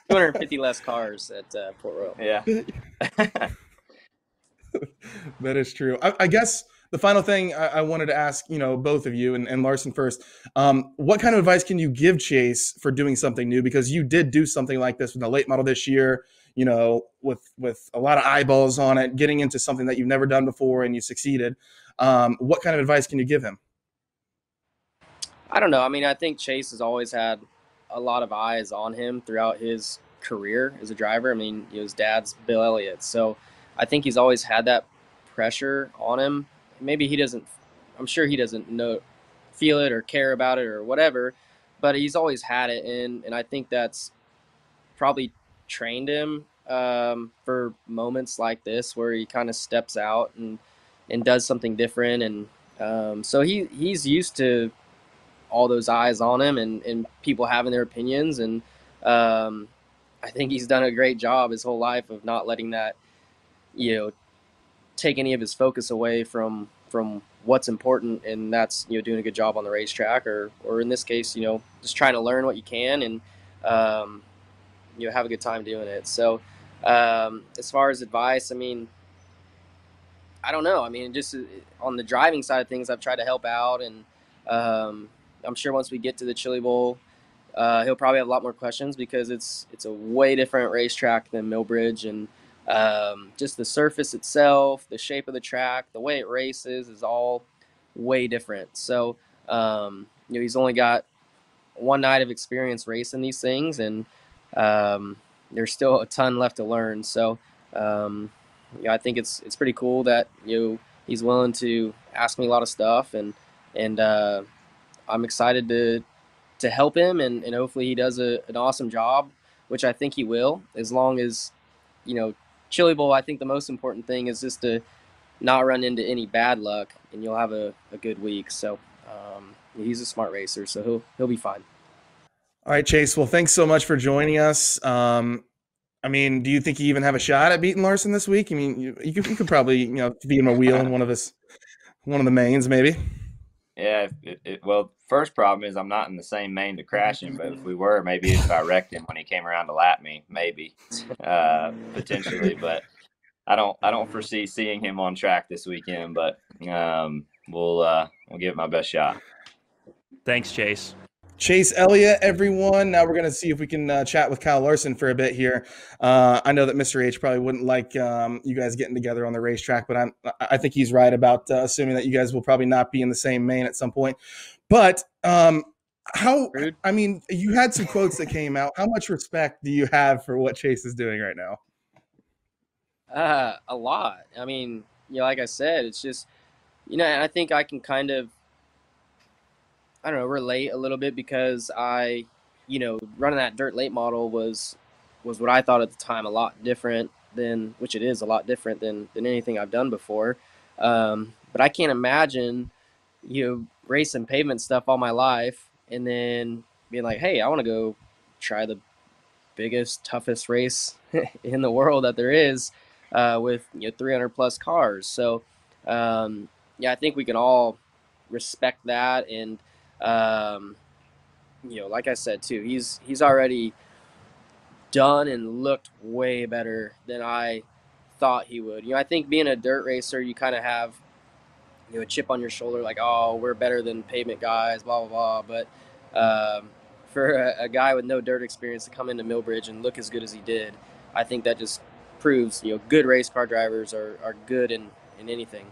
Speaker 2: 250 less cars at Port Royal.
Speaker 4: Yeah.
Speaker 3: That is true. I guess the final thing I wanted to ask, both of you, and Larson first, what kind of advice can you give Chase for doing something new? Because you did do something like this with the late model this year, with a lot of eyeballs on it, getting into something that you've never done before, and you succeeded. What kind of advice can you give him?
Speaker 2: I don't know. I mean, I think Chase has always had a lot of eyes on him throughout his career as a driver. I mean, his dad's Bill Elliott. So I think he's always had that pressure on him. Maybe I'm sure he doesn't feel it or care about it or whatever, but he's always had it. And I think that's probably trained him for moments like this where he kind of steps out and does something different. And so he's used to all those eyes on him and people having their opinions. And I think he's done a great job his whole life of not letting that, take any of his focus away from what's important, and that's doing a good job on the racetrack, or in this case, just trying to learn what you can and have a good time doing it. So as far as advice, I mean, I don't know. I mean, just on the driving side of things, I've tried to help out, and I'm sure once we get to the Chili Bowl, he'll probably have a lot more questions because it's a way different racetrack than Millbridge, and just the surface itself, the shape of the track, the way it races is all way different. So he's only got one night of experience racing these things, and there's still a ton left to learn. So I think it's pretty cool that he's willing to ask me a lot of stuff, and I'm excited to help him, and hopefully he does an awesome job, which I think he will, as long as Chili Bowl. I think the most important thing is just to not run into any bad luck, and you'll have a good week. So he's a smart racer, so he'll be fine.
Speaker 3: All right, Chase. Well, thanks so much for joining us. I mean, do you think you even have a shot at beating Larson this week? I mean, you could probably feed him a wheel in one of the mains, maybe.
Speaker 4: Yeah. Well, first problem is I'm not in the same main to crash him, but if we were, maybe if I wrecked him when he came around to lap me, maybe potentially. But I don't foresee seeing him on track this weekend. But we'll give it my best shot.
Speaker 1: Thanks, Chase.
Speaker 3: Chase Elliott, everyone. Now we're going to see if we can chat with Kyle Larson for a bit here. I know that Mr. H probably wouldn't like you guys getting together on the racetrack, but I think he's right about assuming that you guys will probably not be in the same main at some point. But I mean, you had some quotes that came out. How much respect do you have for what Chase is doing right now?
Speaker 2: A lot. I mean, like I said, it's just, I think I can kind of, I don't know, relate a little bit because I, running that dirt late model was what I thought at the time a lot different than, which it is a lot different than anything I've done before. But I can't imagine, racing pavement stuff all my life and then being like, hey, I want to go try the biggest, toughest race in the world that there is with 300 plus cars. So I think we can all respect that. And like I said too, he's already done and looked way better than I thought he would. I think being a dirt racer, you kind of have a chip on your shoulder, like, oh, we're better than pavement guys, blah blah blah. But for a guy with no dirt experience to come into Millbridge and look as good as he did, I think that just proves good race car drivers are good in anything.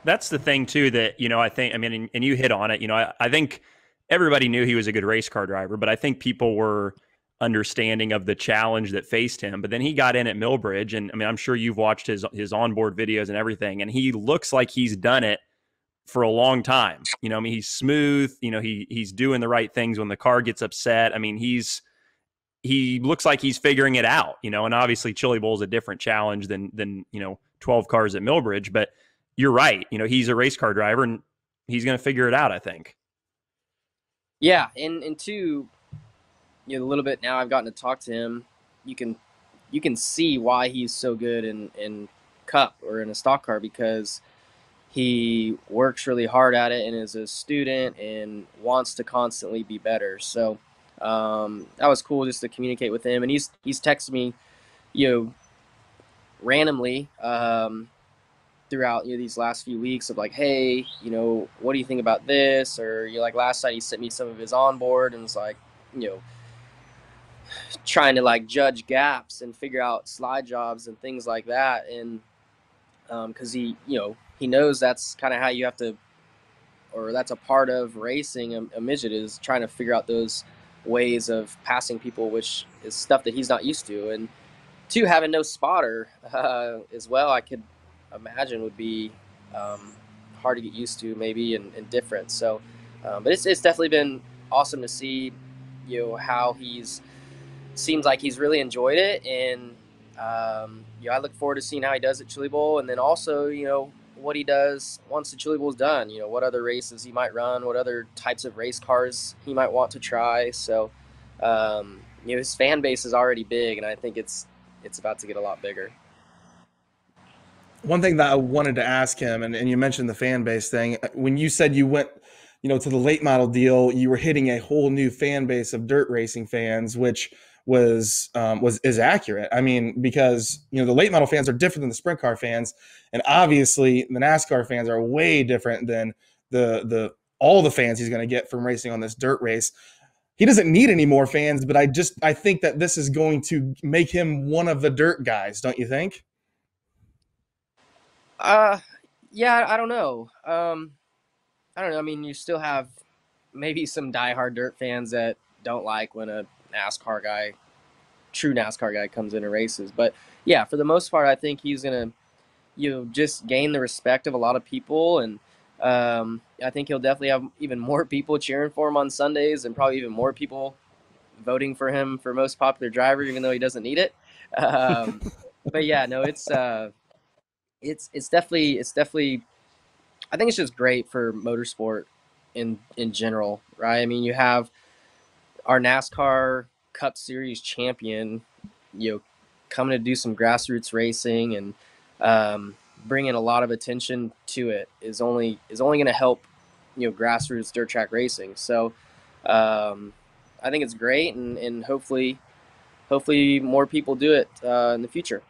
Speaker 1: That's the thing too that I think, I mean, and you hit on it. I think everybody knew he was a good race car driver, but I think people were understanding of the challenge that faced him. But then he got in at Millbridge, and I mean, I'm sure you've watched his onboard videos and everything, and he looks like he's done it for a long time. I mean, he's smooth. He's doing the right things when the car gets upset. I mean, he looks like he's figuring it out. And obviously Chili Bowl is a different challenge than 12 cars at Millbridge, but you're right. He's a race car driver, and he's going to figure it out, I think.
Speaker 2: Yeah, and two, a little bit now I've gotten to talk to him. You can see why he's so good in Cup or in a stock car, because he works really hard at it and is a student and wants to constantly be better. So that was cool just to communicate with him, and he's texted me, randomly. Throughout these last few weeks of like, hey, what do you think about this? Or like last night he sent me some of his onboard and was like, trying to like judge gaps and figure out slide jobs and things like that. And because he knows that's kind of how you have to, or that's a part of racing a midget, is trying to figure out those ways of passing people, which is stuff that he's not used to. And two, having no spotter as well, I could imagine would be hard to get used to, maybe, and different. So but it's definitely been awesome to see how seems like he's really enjoyed it, and I look forward to seeing how he does at Chili Bowl, and then also what he does once the Chili Bowl's done, what other races he might run, what other types of race cars he might want to try. So his fan base is already big, and I think it's about to get a lot bigger.
Speaker 3: One thing that I wanted to ask him, and you mentioned the fan base thing, when you said you went, to the late model deal, you were hitting a whole new fan base of dirt racing fans, which is accurate. I mean, because the late model fans are different than the sprint car fans, and obviously the NASCAR fans are way different than all the fans he's going to get from racing on this dirt race. he doesn't need any more fans, but I think that this is going to make him one of the dirt guys, don't you think?
Speaker 2: Yeah, I don't know. I don't know. I mean, you still have maybe some diehard dirt fans that don't like when a true NASCAR guy comes in and races. But yeah, for the most part, I think he's gonna just gain the respect of a lot of people, and I think he'll definitely have even more people cheering for him on Sundays, and probably even more people voting for him for most popular driver, even though he doesn't need it. Um, but yeah, no, it's definitely. I think it's just great for motorsport in general, right? I mean, you have our NASCAR Cup Series champion, you know, coming to do some grassroots racing and bringing a lot of attention to it is only going to help, grassroots dirt track racing. So I think it's great, and hopefully more people do it in the future.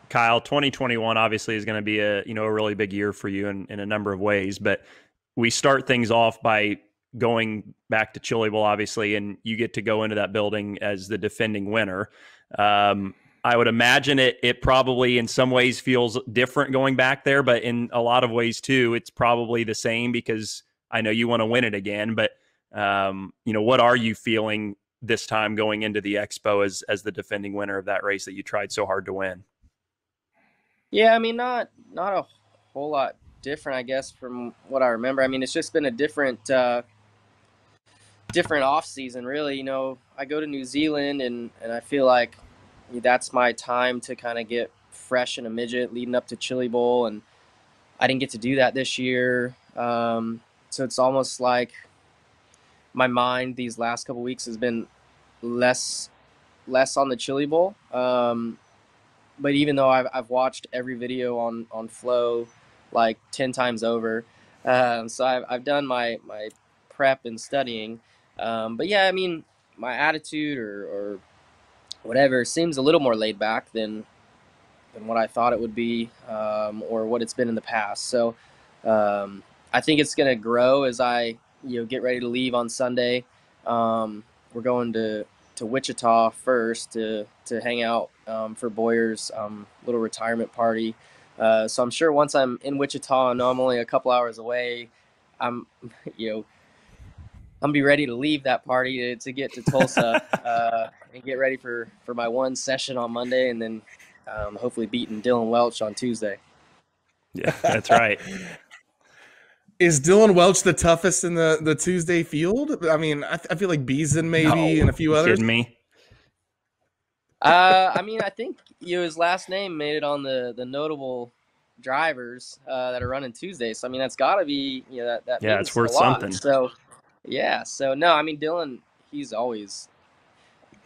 Speaker 1: Kyle, 2021 obviously is going to be a really big year for you in a number of ways, but we start things off by going back to Chili Bowl, obviously, and you get to go into that building as the defending winner. I would imagine it probably in some ways feels different going back there, but in a lot of ways too, it's probably the same because I know you want to win it again. But what are you feeling this time going into the Expo as the defending winner of that race that you tried so hard to win?
Speaker 2: Yeah, I mean, not a whole lot different, I guess, from what I remember. I mean, it's just been a different off season, really. I go to New Zealand, and I feel like that's my time to kind of get fresh in a midget leading up to Chili Bowl, and I didn't get to do that this year. So it's almost like my mind these last couple weeks has been less on the Chili Bowl. But even though I've watched every video on Flow like 10 times over, so I've done my prep and studying. But yeah, I mean, my attitude or whatever seems a little more laid back than what I thought it would be, or what it's been in the past. So I think it's going to grow as I get ready to leave on Sunday. We're going to Wichita first to hang out for Boyer's little retirement party. So I'm sure once I'm in Wichita, I know I'm only a couple hours away. I'm be ready to leave that party to get to Tulsa and get ready for my one session on Monday, and then hopefully beating Dylan Welch on Tuesday.
Speaker 1: Yeah, that's right.
Speaker 3: Is Dylan Welch the toughest in the Tuesday field? I mean, I feel like Beeson maybe and a few others.
Speaker 1: Kidding me?
Speaker 2: I mean, I think his last name made it on the notable drivers that are running Tuesday. So I mean, that's got to be that
Speaker 1: yeah,
Speaker 2: means
Speaker 1: it's worth
Speaker 2: a lot.
Speaker 1: something.
Speaker 2: So yeah, so no, I mean Dylan, he's always,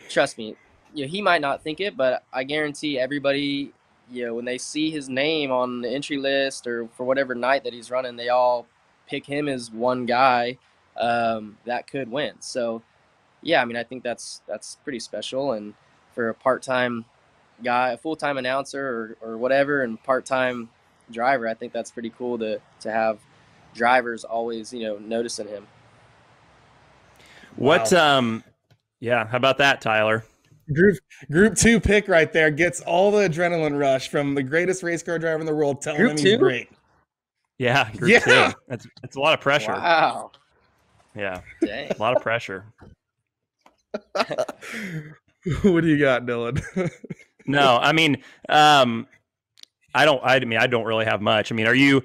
Speaker 2: trust me, he might not think it, but I guarantee everybody, when they see his name on the entry list or for whatever night that he's running, they all pick him as one guy that could win. So yeah, I mean, I think that's pretty special, and for a part-time guy, a full-time announcer or whatever, and part-time driver, I think that's pretty cool to have drivers always noticing him.
Speaker 1: What yeah, how about that, Tyler?
Speaker 3: Group 2 pick right there gets all the adrenaline rush from the greatest race car driver in the world telling him he's great.
Speaker 1: Yeah, Group 2. That's a lot of pressure.
Speaker 2: Wow.
Speaker 1: Yeah.
Speaker 2: Dang.
Speaker 1: A lot of pressure.
Speaker 3: What do you got, Dylan?
Speaker 1: No, I mean, I don't really have much. I mean, are you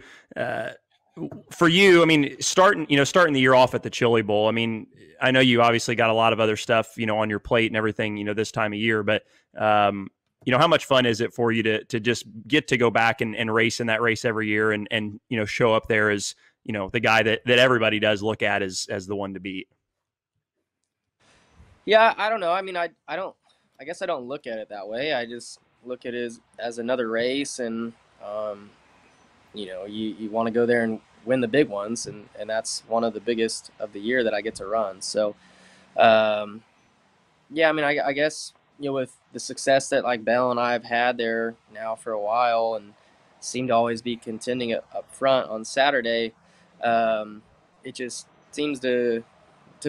Speaker 1: for you, I mean, starting the year off at the Chili Bowl, I mean, I know you obviously got a lot of other stuff, on your plate and everything, this time of year, but how much fun is it for you to just get to go back and race in that race every year and show up there as, the guy that everybody does look at as the one to beat?
Speaker 2: Yeah, I don't know. I mean, I guess I don't look at it that way. I just look at it as another race, and you want to go there and win the big ones, and that's one of the biggest of the year that I get to run. So, yeah, I mean, I guess, with the success that like Bell and I have had there now for a while and seem to always be contending up front on Saturday, it just seems to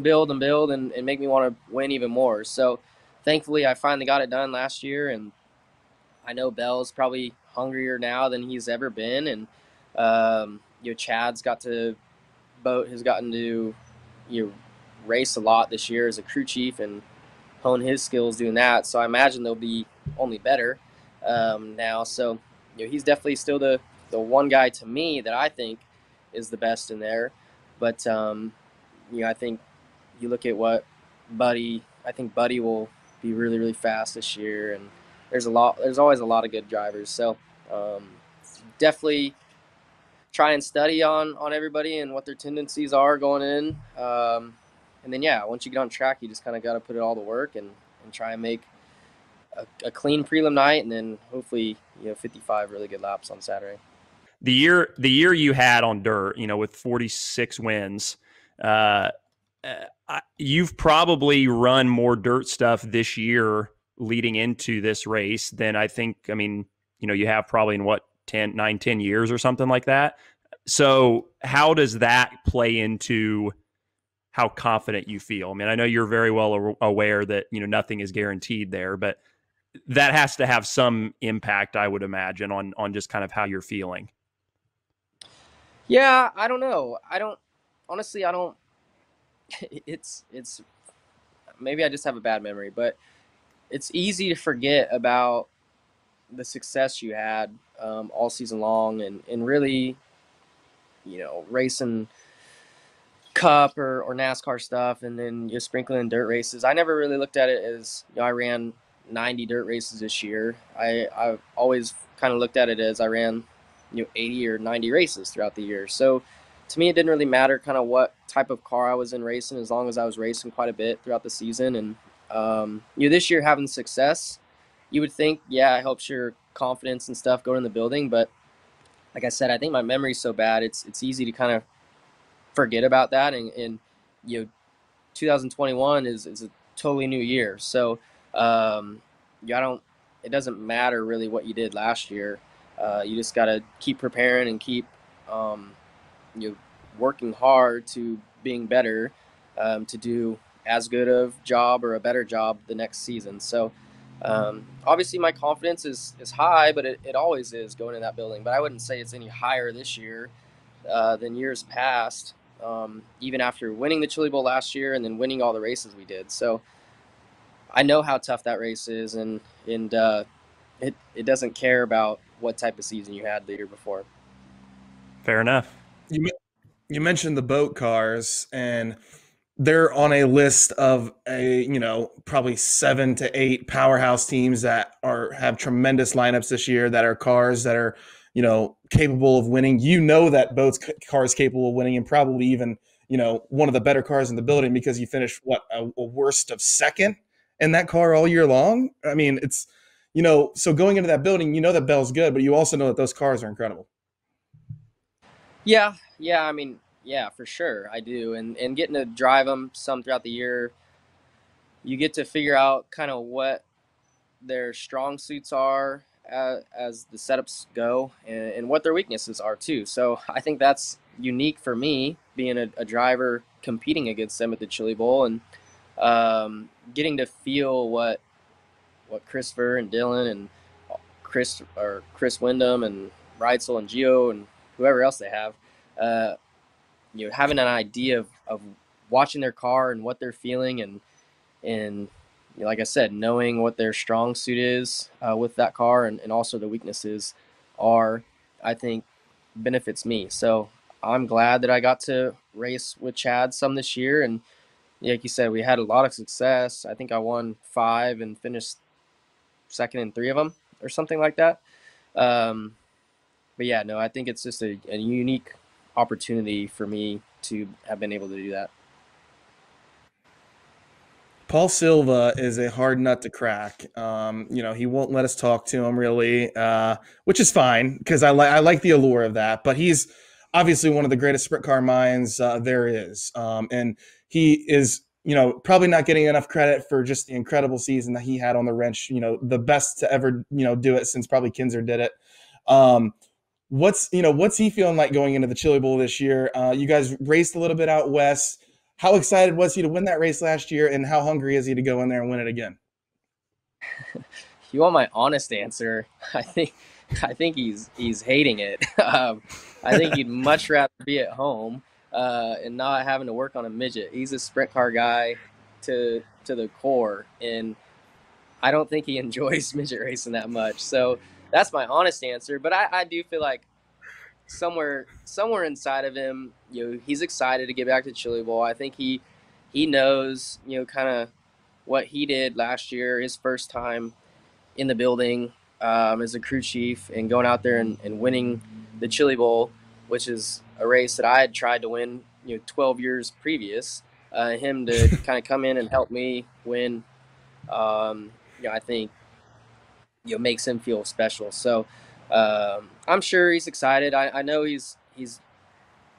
Speaker 2: build and build and make me want to win even more. So thankfully I finally got it done last year, and I know Bell's probably hungrier now than he's ever been. And, Chad's has gotten to, race a lot this year as a crew chief and hone his skills doing that. So I imagine they'll be only better now. So, he's definitely still the one guy to me that I think is the best in there. But, I think you look at what I think Buddy will be really, really fast this year. And there's always a lot of good drivers. So definitely try and study on everybody and what their tendencies are going in. And then, once you get on track, you just kind of got to put it all to work and try and make a clean prelim night, and then hopefully 55 really good laps on Saturday.
Speaker 1: The year you had on dirt, with 46 wins, you've probably run more dirt stuff this year leading into this race than I think. I mean, you have probably in 10 years or something like that. So how does that play into how confident you feel? I mean, I know you're very well aware that, nothing is guaranteed there, but that has to have some impact, I would imagine, on just kind of how you're feeling.
Speaker 2: Yeah, I don't know. It's maybe I just have a bad memory, but it's easy to forget about the success you had all season long and really, racing Cup or NASCAR stuff, and then you're sprinkling dirt races. I never really looked at it as, I ran 90 dirt races this year. I've always kind of looked at it as I ran 80 or 90 races throughout the year. So to me, it didn't really matter kind of what type of car I was in racing, as long as I was racing quite a bit throughout the season. And this year having success, you would think, it helps your confidence and stuff going in the building. But like I said, I think my memory's so bad, it's easy to kind of forget about that. And 2021 is a totally new year. So it doesn't matter really what you did last year. You just got to keep preparing and keep working hard to being better, to do as good of job or a better job the next season. So obviously my confidence is high, but it always is going in that building. But I wouldn't say it's any higher this year than years past, even after winning the Chili Bowl last year and then winning all the races we did. So I know how tough that race is, and it doesn't care about what type of season you had the year before.
Speaker 1: Fair enough.
Speaker 3: You mentioned the boat cars, and they're on a list of probably 7 to 8 powerhouse teams that have tremendous lineups this year, that are cars that are capable of winning. That boats car is capable of winning, and probably even one of the better cars in the building, because you finished a worst of second in that car all year long. I mean, it's so going into that building, that Bell's good, but you also know that those cars are incredible.
Speaker 2: Yeah. I mean, yeah, for sure, I do. And getting to drive them some throughout the year, you get to figure out kind of what their strong suits are as the setups go, and what their weaknesses are too. So I think that's unique for me, being a driver competing against them at the Chili Bowl, and getting to feel what Christopher and Dylan and Chris Wyndham and Reitzel and Gio and whoever else they have, having an idea of watching their car and what they're feeling, and like I said, knowing what their strong suit is with that car, and also the weaknesses are, I think, benefits me. So I'm glad that I got to race with Chad some this year, and like you said, we had a lot of success. I think I won 5 and finished second in 3 of them or something like that. But yeah, no, I think it's just a unique opportunity for me to have been able to do that.
Speaker 3: Paul Silva is a hard nut to crack. He won't let us talk to him really, which is fine, because I like the allure of that. But he's obviously one of the greatest sprint car minds there is, and he is probably not getting enough credit for just the incredible season that he had on the wrench. The best to ever do it since probably Kinzer did it. What's he feeling like going into the Chili Bowl this year? You guys raced a little bit out west. How excited was he to win that race last year, and how hungry is he to go in there and win it again?
Speaker 2: You want my honest answer? I think he's hating it. I think he'd much rather be at home and not having to work on a midget. He's a sprint car guy to the core, and I don't think he enjoys midget racing that much. So that's my honest answer. But I do feel like somewhere inside of him, he's excited to get back to Chili Bowl. I think he knows, kind of what he did last year, his first time in the building as a crew chief and going out there and winning the Chili Bowl, which is a race that I had tried to win, 12 years previous. Him to kind of come in and help me win, I think, makes him feel special. So I'm sure he's excited. I know he's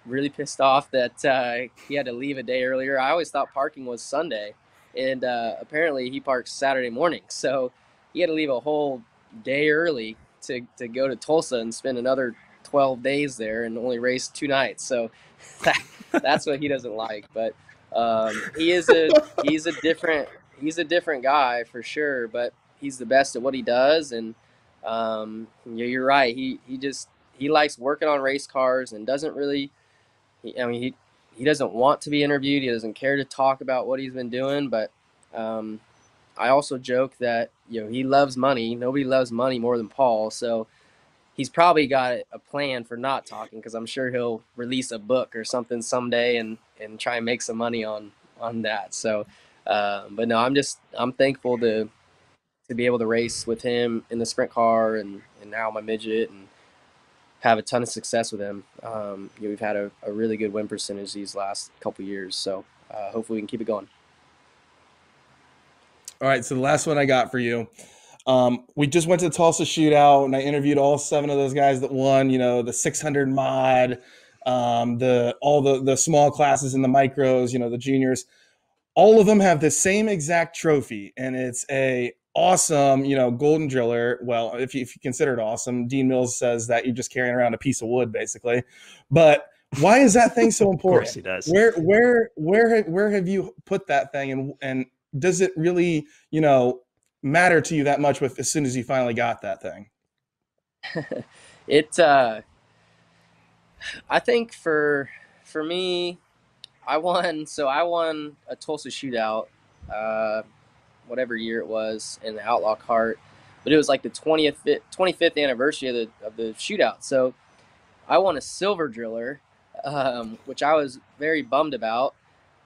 Speaker 2: really pissed off that he had to leave a day earlier. I always thought parking was Sunday, and apparently he parks Saturday morning. So he had to leave a whole day early to go to Tulsa and spend another 12 days there and only race 2 nights. So that's what he doesn't like. But he's a different guy for sure. But he's the best at what he does, and you're right. He likes working on race cars and doesn't really. He doesn't want to be interviewed. He doesn't care to talk about what he's been doing. But I also joke that he loves money. Nobody loves money more than Paul. So he's probably got a plan for not talking, because I'm sure he'll release a book or something someday and try and make some money on that. So, but no, I'm thankful to be able to race with him in the sprint car and now my midget and have a ton of success with him. We've had a really good win percentage these last couple years. So hopefully we can keep it going.
Speaker 3: All right, so the last one I got for you. We just went to the Tulsa shootout, and I interviewed all 7 of those guys that won, the 600 mod, the small classes and the micros, the juniors. All of them have the same exact trophy, and it's a awesome, golden driller. Well, if you consider it awesome, Dean Mills says that you're just carrying around a piece of wood, basically. But why is that thing so important?
Speaker 1: Of course he
Speaker 3: does. Where have you put that thing, and does it really, matter to you that much as soon as you finally got that thing?
Speaker 2: I think for me, I won a Tulsa shootout, whatever year it was, in the Outlaw Cart, but it was like the 25th anniversary of the shootout. So I won a silver driller, which I was very bummed about,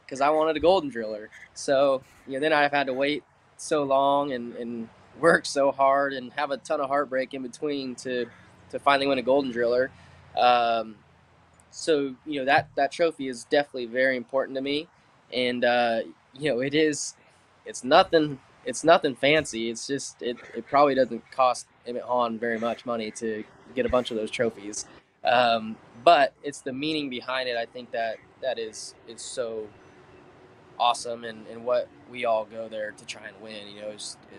Speaker 2: because I wanted a golden driller. So then I've had to wait so long and work so hard and have a ton of heartbreak in between to finally win a golden driller. So that trophy is definitely very important to me, and it's nothing fancy. It's just it probably doesn't cost Emmett Hahn very much money to get a bunch of those trophies, but it's the meaning behind it. I think that is so awesome, and what we all go there to try and win,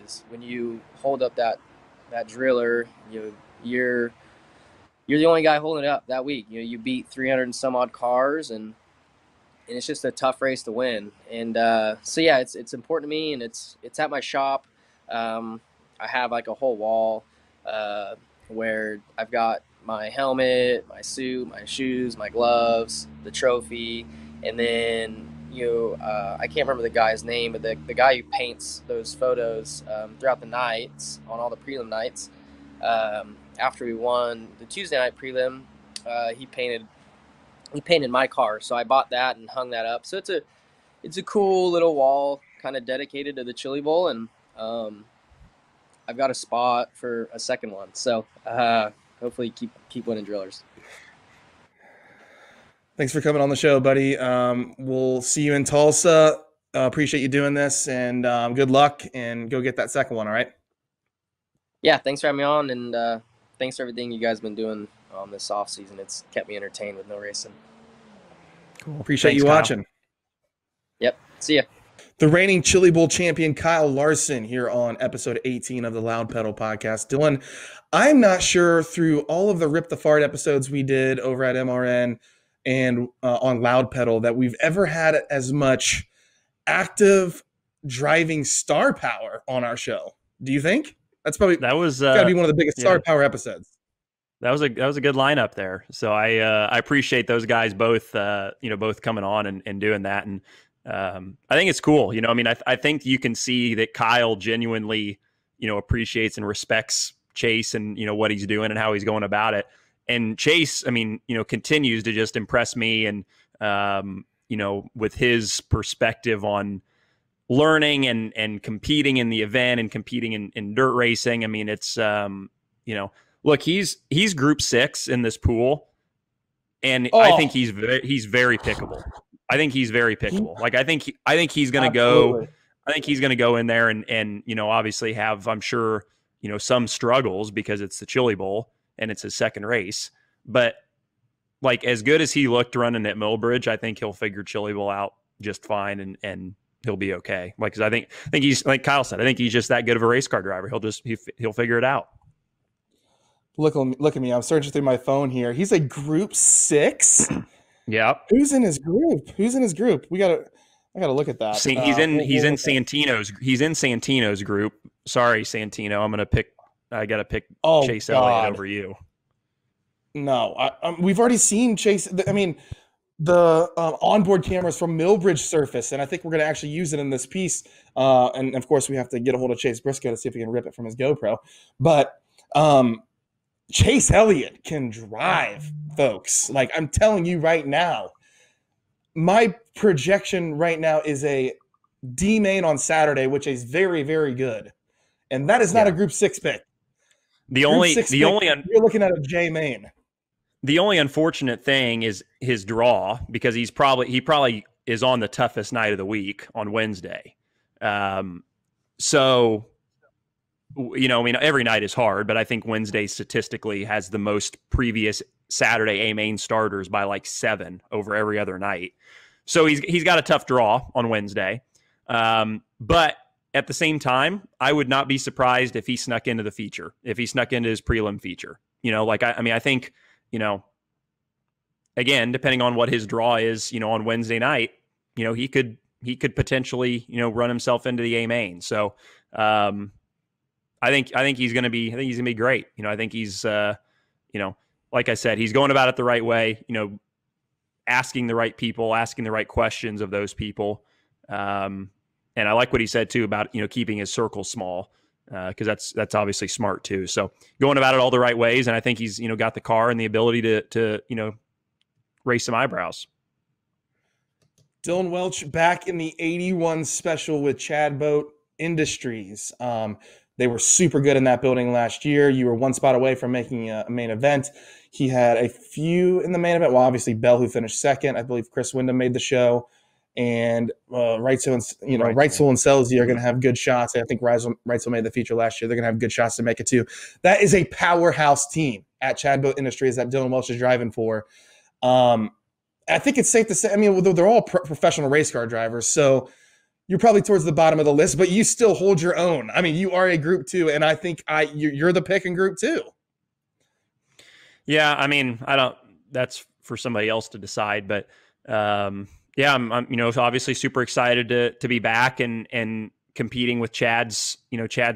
Speaker 2: is when you hold up that driller, you're the only guy holding it up that week. You beat 300 and some odd cars, and it's just a tough race to win. And so yeah, it's important to me, and it's at my shop. I have like a whole wall where I've got my helmet, my suit, my shoes, my gloves, the trophy, and then I can't remember the guy's name, but the guy who paints those photos throughout the nights on all the prelim nights. After we won the Tuesday night prelim, he painted my car, so I bought that and hung that up. So it's a cool little wall, kind of dedicated to the Chili Bowl, and I've got a spot for a second one. So hopefully keep winning drillers.
Speaker 3: Thanks for coming on the show, buddy. We'll see you in Tulsa. Appreciate you doing this, and good luck, and go get that second one, all right?
Speaker 2: Yeah, thanks for having me on, and thanks for everything you guys have been doing this off season. It's kept me entertained with no racing.
Speaker 3: Cool. Appreciate you watching.
Speaker 2: Yep. See ya.
Speaker 3: The reigning Chili Bowl champion Kyle Larson here on episode 18 of the Loudpedal podcast. Dylan, I'm not sure, through all of the Rip the Fart episodes we did over at MRN, and on Loudpedal that we've ever had as much active driving star power on our show. Do you think? That's probably
Speaker 1: That was
Speaker 3: got to be one of the biggest
Speaker 1: yeah,
Speaker 3: star power episodes.
Speaker 1: that was a good lineup there. So I appreciate those guys both both coming on and doing that. And I think it's cool. I mean, I think you can see that Kyle genuinely appreciates and respects Chase and what he's doing and how he's going about it. And Chase, I mean, continues to just impress me and with his perspective on learning and competing in the event and competing in dirt racing. I mean, it's look, he's group 6 in this pool, and I think he's very pickable. I think he's very pickable. Like I think he's going to go. I think he's going to go in there and obviously have, I'm sure, some struggles because it's the Chili Bowl and it's his second race. But like as good as he looked running at Millbridge, I think he'll figure Chili Bowl out just fine and he'll be okay. Like, cause I think he's, like Kyle said, I think he's just that good of a race car driver. He'll figure it out.
Speaker 3: Look at me. I'm searching through my phone here. He's a group 6.
Speaker 1: Yeah.
Speaker 3: Who's in his group? I gotta look at that.
Speaker 1: He's in Santino's group. Sorry, Santino. I gotta pick Chase Elliott over you.
Speaker 3: No, we've already seen Chase. I mean, the onboard cameras from Millbridge surface, and I think we're going to actually use it in this piece. And of course, we have to get a hold of Chase Briscoe to see if we can rip it from his GoPro. But Chase Elliott can drive, folks. Like I'm telling you right now, my projection right now is a D main on Saturday, which is very, very good, and that is not a Group 6 pick. You're looking at a J main.
Speaker 1: The only unfortunate thing is his draw, because he probably is on the toughest night of the week on Wednesday. So, I mean, every night is hard, but I think Wednesday statistically has the most previous Saturday A main starters by like 7 over every other night. So he's got a tough draw on Wednesday. But at the same time, I would not be surprised if he snuck into the feature, if he snuck into his prelim feature. I think, again, depending on what his draw is, on Wednesday night, he could potentially, run himself into the A main. So, I think he's going to be great. I think he's, like I said, he's going about it the right way, asking the right people, asking the right questions of those people. And I like what he said too about, keeping his circle small. Because that's obviously smart too. So going about it all the right ways, and I think he's got the car and the ability to raise some eyebrows.
Speaker 3: Dylan Welch back in the 81 special with Chad Boat Industries. They were super good in that building last year. You were one spot away from making a main event. He had a few in the main event. Well, obviously Bell, who finished second. I believe Chris Wyndham made the show. And Reitzel and Selzy are going to have good shots. I think Reitzel made the feature last year. They're going to have good shots to make it too. That is a powerhouse team at Chad Boat Industries that Dylan Welch is driving for. I think it's safe to say, I mean, they're all professional race car drivers, so you're probably towards the bottom of the list, but you still hold your own. I mean, you are a Group 2, and I think you're the pick in Group 2.
Speaker 1: Yeah, I mean, that's for somebody else to decide, but yeah, I'm obviously super excited to be back and competing with Chad's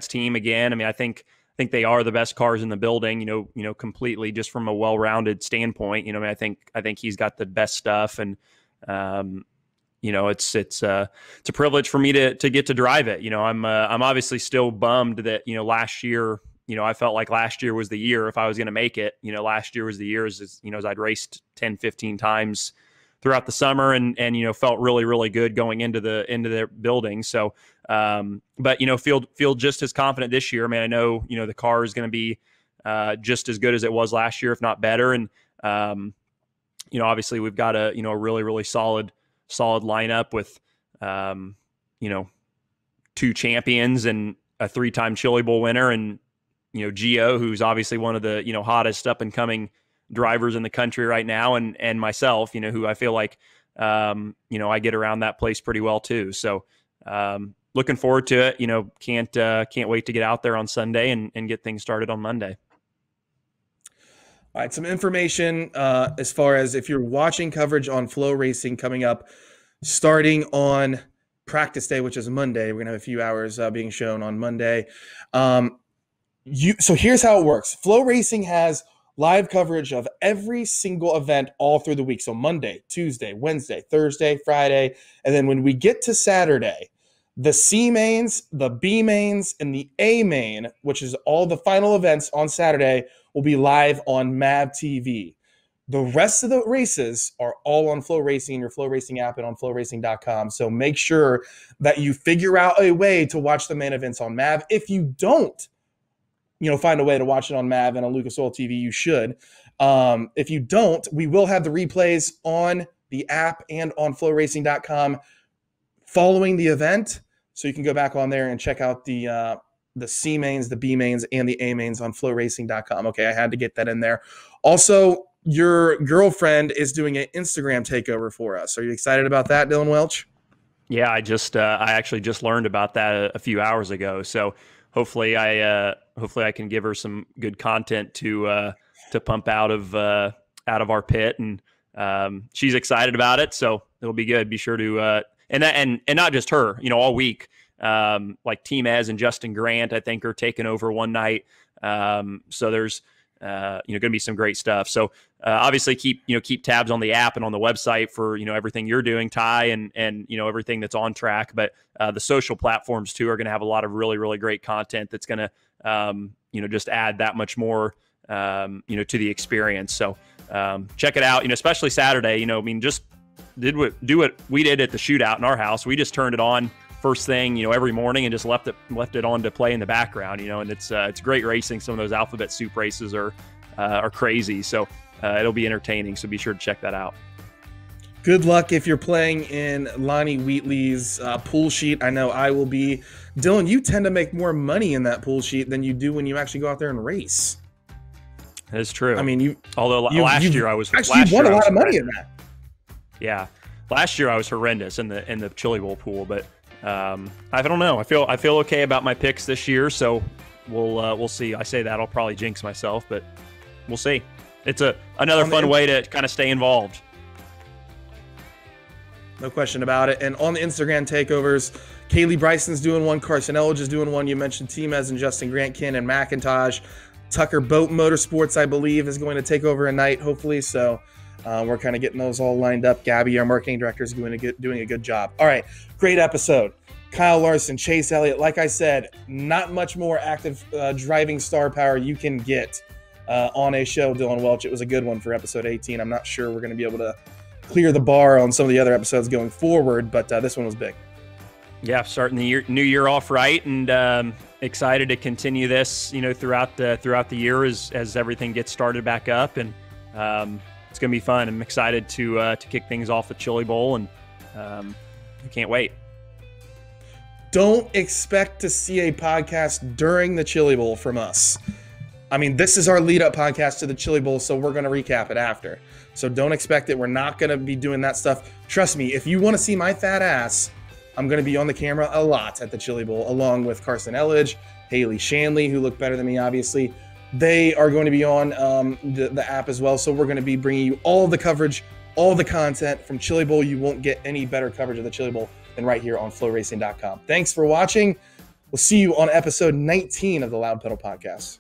Speaker 1: team again. I mean, I think they are the best cars in the building, completely just from a well-rounded standpoint. I think he's got the best stuff, and it's a privilege for me to get to drive it. I'm obviously still bummed that last year, I felt like last year was the year if I was going to make it. Last year was the year as I'd raced 10, 15 times throughout the summer and felt really, really good going into the building. So, but feel just as confident this year. I mean, I know, the car is going to be just as good as it was last year, if not better. And, obviously we've got a really, really solid lineup with, 2 champions and a 3-time Chili Bowl winner, and, Gio, who's obviously one of the, hottest up and coming drivers in the country right now, and myself, who I feel like, I get around that place pretty well too. So, looking forward to it. Can't wait to get out there on Sunday and get things started on Monday.
Speaker 3: All right, some information as far as if you're watching coverage on FloRacing coming up, starting on practice day, which is Monday. We're gonna have a few hours being shown on Monday. So here's how it works. FloRacing has live coverage of every single event all through the week. So Monday, Tuesday, Wednesday, Thursday, Friday, and then when we get to Saturday, the C mains, the B mains, and the A main, which is all the final events on Saturday, will be live on MAV TV. The rest of the races are all on FloRacing, your FloRacing app, and on FloRacing.com. So make sure that you figure out a way to watch the main events on MAV. If you don't, find a way to watch it on MAV and on Lucas Oil TV, you should. If you don't, we will have the replays on the app and on FloRacing.com following the event. So you can go back on there and check out the C mains, the B mains, and the A mains on FloRacing.com. Okay, I had to get that in there. Also, your girlfriend is doing an Instagram takeover for us. Are you excited about that, Dylan Welch?
Speaker 1: Yeah, I actually just learned about that a few hours ago. So hopefully I can give her some good content to pump out of our pit, and she's excited about it. So it'll be good. Be sure to and not just her. All week, like Team Ez and Justin Grant, I think, are taking over one night. So there's going to be some great stuff. So obviously keep tabs on the app and on the website for everything you're doing, Ty, and everything that's on track. But the social platforms too are going to have a lot of really, really great content that's going to just add that much more to the experience. So check it out. Especially Saturday. Just do what we did at the shootout in our house. We just turned it on first thing, every morning, and just left it on to play in the background, and it's great racing. Some of those alphabet soup races are crazy. So it'll be entertaining. So be sure to check that out.
Speaker 3: Good luck if you're playing in Lonnie Wheatley's pool sheet. I know I will be. Dylan, you tend to make more money in that pool sheet than you do when you actually go out there and race.
Speaker 1: That is true.
Speaker 3: I mean,
Speaker 1: last year you
Speaker 3: won a lot of money in that.
Speaker 1: Yeah, last year I was horrendous in the Chili Bowl pool, but I don't know. I feel okay about my picks this year, so we'll see. I say that I'll probably jinx myself, but we'll see. It's another fun way to kind of stay involved.
Speaker 3: No question about it. And on the Instagram takeovers, Kaylee Bryson's doing one, Carson Elliott is doing one. You mentioned Team Ez and Justin Grant, Ken and McIntosh. Tucker Boat Motorsports, I believe, is going to take over a night, hopefully. So we're kind of getting those all lined up. Gabby, our marketing director, is doing a good job. All right, great episode. Kyle Larson, Chase Elliott. Like I said, not much more active driving star power you can get on a show, Dylan Welch. It was a good one for episode 18. I'm not sure we're going to be able to clear the bar on some of the other episodes going forward, but this one was big. Yeah, starting the new year off right, and excited to continue this, throughout the year as everything gets started back up, and it's going to be fun. I'm excited to kick things off with Chili Bowl, and I can't wait. Don't expect to see a podcast during the Chili Bowl from us. I mean, this is our lead-up podcast to the Chili Bowl, so we're going to recap it after. So don't expect it. We're not going to be doing that stuff. Trust me, if you want to see my fat ass, I'm going to be on the camera a lot at the Chili Bowl, along with Carson Elliott, Haley Shanley, who look better than me, obviously. They are going to be on the app as well. So we're going to be bringing you all the coverage, all the content from Chili Bowl. You won't get any better coverage of the Chili Bowl than right here on FloRacing.com. Thanks for watching. We'll see you on episode 19 of the Loudpedal podcast.